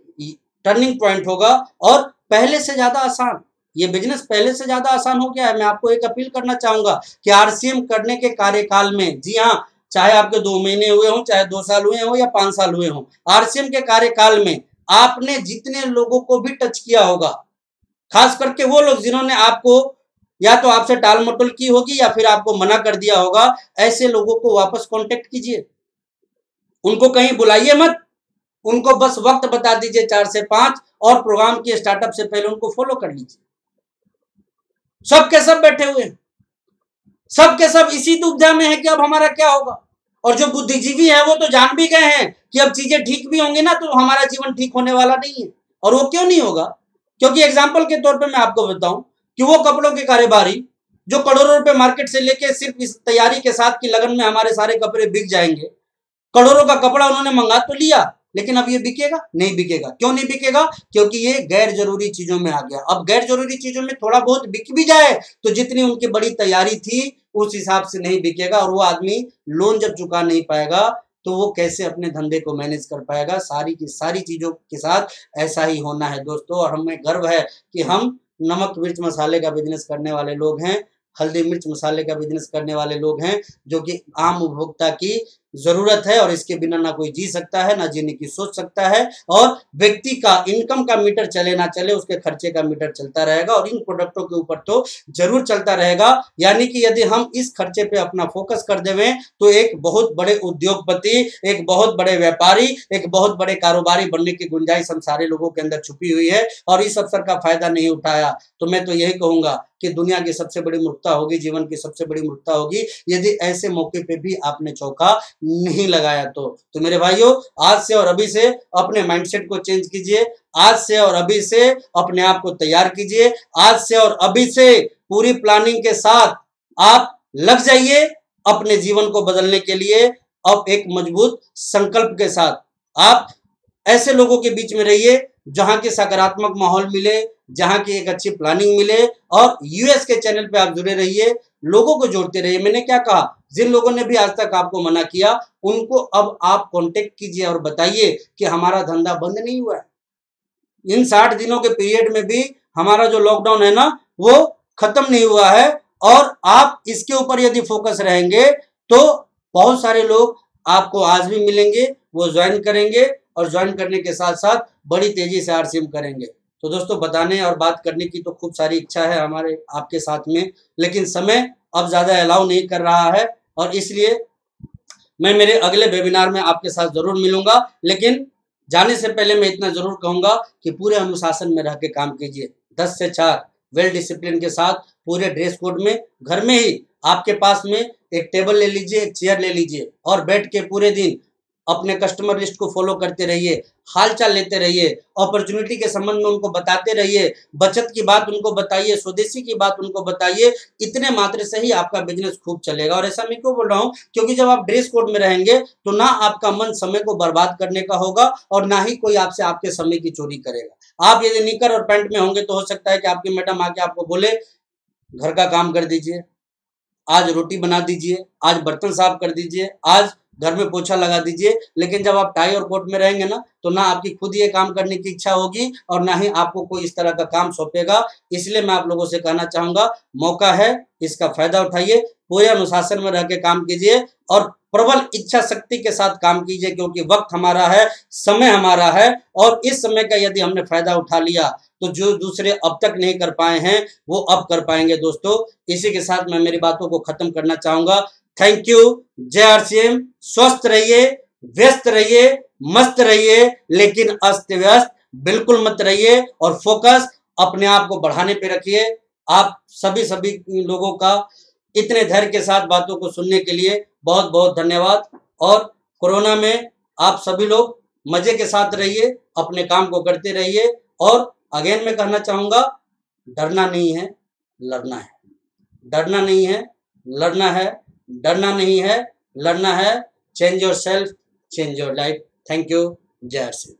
टर्निंग पॉइंट होगा, और पहले से ज्यादा आसान, ये बिजनेस पहले से ज्यादा आसान हो गया है। मैं आपको एक अपील करना चाहूंगा कि आरसीएम करने के कार्यकाल में, जी हाँ, चाहे आपके 2 महीने हुए हों, चाहे 2 साल हुए हों या 5 साल हुए हों, आरसीएम के कार्यकाल में आपने जितने लोगों को भी टच किया होगा, खास करके वो लोग जिन्होंने आपको या तो आपसे टाल मटोल की होगी या फिर आपको मना कर दिया होगा, ऐसे लोगों को वापस कांटेक्ट कीजिए। उनको कहीं बुलाइए मत, उनको बस वक्त बता दीजिए 4 से 5, और प्रोग्राम के स्टार्टअप से पहले उनको फॉलो कर लीजिए। सब के सब बैठे हुए हैं, सब के सब इसी दुविधा में है कि अब हमारा क्या होगा। और जो बुद्धिजीवी है वो तो जान भी गए हैं कि अब चीजें ठीक भी होंगी ना तो हमारा जीवन ठीक होने वाला नहीं है। और वो क्यों नहीं होगा? क्योंकि एग्जाम्पल के तौर पे मैं आपको बताऊं कि वो कपड़ों के कारोबारी जो करोड़ों रुपए मार्केट से लेके सिर्फ इस तैयारी के साथ की लगन में हमारे सारे कपड़े बिक जाएंगे, करोड़ों का कपड़ा उन्होंने मंगा तो लिया, लेकिन अब ये बिकेगा? नहीं बिकेगा। क्यों नहीं बिकेगा? क्योंकि ये गैर जरूरी चीजों में आ गया। अब गैर जरूरी चीजों में थोड़ा बहुत बिक भी जाए तो जितनी उनकी बड़ी तैयारी थी उस हिसाब से नहीं बिकेगा, और वो आदमी लोन जब चुका नहीं पाएगा तो वो कैसे अपने धंधे को मैनेज कर पाएगा। सारी की सारी चीजों के साथ ऐसा ही होना है दोस्तों। और हमें गर्व है कि हम नमक मिर्च मसाले का बिजनेस करने वाले लोग हैं, हल्दी मिर्च मसाले का बिजनेस करने वाले लोग हैं, जो कि आम उपभोक्ता की जरूरत है, और इसके बिना ना कोई जी सकता है, ना जीने की सोच सकता है। और व्यक्ति का इनकम का मीटर चले ना चले, उसके खर्चे का मीटर चलता रहेगा, और इन प्रोडक्टों के ऊपर तो जरूर चलता रहेगा। यानी कि यदि हम इस खर्चे पे अपना फोकस कर देवें तो एक बहुत बड़े उद्योगपति, एक बहुत बड़े व्यापारी, एक बहुत बड़े कारोबारी बनने की गुंजाइश हम सारे लोगों के अंदर छुपी हुई है। और इस अवसर का फायदा नहीं उठाया तो मैं तो यही कहूंगा कि दुनिया की सबसे बड़ी मूर्खता होगी, जीवन की सबसे बड़ी मूर्खता होगी, यदि ऐसे मौके पे भी आपने चौका नहीं लगाया तो मेरे भाइयों, आज से और अभी से अपने माइंडसेट को चेंज कीजिए। आज से और अभी से अपने आप को तैयार कीजिए। आज से और अभी से पूरी प्लानिंग के साथ आप लग जाइए अपने जीवन को बदलने के लिए। अब एक मजबूत संकल्प के साथ आप ऐसे लोगों के बीच में रहिए जहां के सकारात्मक माहौल मिले, जहां की एक अच्छी प्लानिंग मिले। और यूएस के चैनल पे आप जुड़े रहिए, लोगों को जोड़ते रहिए। मैंने क्या कहा? जिन लोगों ने भी आज तक आपको मना किया, उनको अब आप कांटेक्ट कीजिए और बताइए कि हमारा धंधा बंद नहीं हुआ है। इन 60 दिनों के पीरियड में भी हमारा जो लॉकडाउन है ना, वो खत्म नहीं हुआ है। और आप इसके ऊपर यदि फोकस रहेंगे तो बहुत सारे लोग आपको आज भी मिलेंगे, वो ज्वाइन करेंगे और ज्वाइन करने के साथ साथ बड़ी तेजी से आरसीएम करेंगे। तो दोस्तों, बताने और बात करने की तो खूब सारी इच्छा है हमारे आपके साथ में, लेकिन समय अब ज़्यादा अलाउ नहीं कर रहा है और इसलिए मैं मेरे अगले वेबिनार में आपके साथ ज़रूर मिलूंगा। लेकिन जाने से पहले मैं इतना ज़रूर कहूँगा कि पूरे अनुशासन में रह के काम कीजिए। 10 से 4 वेल डिसिप्लिन के साथ पूरे ड्रेस कोड में, घर में ही आपके पास में एक टेबल ले लीजिए, एक चेयर ले लीजिए और बैठ के पूरे दिन अपने कस्टमर लिस्ट को फॉलो करते रहिए, हालचाल लेते रहिए, अपॉर्चुनिटी के संबंध में उनको बताते रहिए, बचत की बात उनको बताइए, स्वदेशी की बात उनको बताइए। इतने मात्र से ही आपका बिजनेस खूब चलेगा। और ऐसा मैं क्यों बोल रहा हूँ, क्योंकि जब आप ड्रेस कोड में रहेंगे तो ना आपका मन समय को बर्बाद करने का होगा और ना ही कोई आपसे आपके समय की चोरी करेगा। आप यदि निकर और पैंट में होंगे तो हो सकता है कि आपकी मैडम आके आपको बोले घर का काम कर दीजिए, आज रोटी बना दीजिए, आज बर्तन साफ कर दीजिए, आज घर में पोछा लगा दीजिए। लेकिन जब आप टाई और कोट में रहेंगे ना, तो ना आपकी खुद ये काम करने की इच्छा होगी और ना ही आपको कोई इस तरह का काम सौंपेगा। इसलिए मैं आप लोगों से कहना चाहूंगा, मौका है, इसका फायदा उठाइए, पूरे अनुशासन में रह के काम कीजिए और प्रबल इच्छा शक्ति के साथ काम कीजिए, क्योंकि वक्त हमारा है, समय हमारा है और इस समय का यदि हमने फायदा उठा लिया तो जो दूसरे अब तक नहीं कर पाए हैं वो अब कर पाएंगे। दोस्तों, इसी के साथ मैं मेरी बातों को खत्म करना चाहूंगा। Thank you. जय आरसीएम। स्वस्थ रहिए, व्यस्त रहिए, मस्त रहिए, लेकिन अस्त व्यस्त बिल्कुल मत रहिए और फोकस अपने आप को बढ़ाने पे रखिए। आप सभी लोगों का इतने धैर्य के साथ बातों को सुनने के लिए बहुत बहुत धन्यवाद। और कोरोना में आप सभी लोग मजे के साथ रहिए, अपने काम को करते रहिए और अगेन मैं कहना चाहूंगा, डरना नहीं है, लड़ना है। डरना नहीं है, लड़ना है। डरना नहीं है, लड़ना है। Change your self, change your life. Thank you. जय श्री।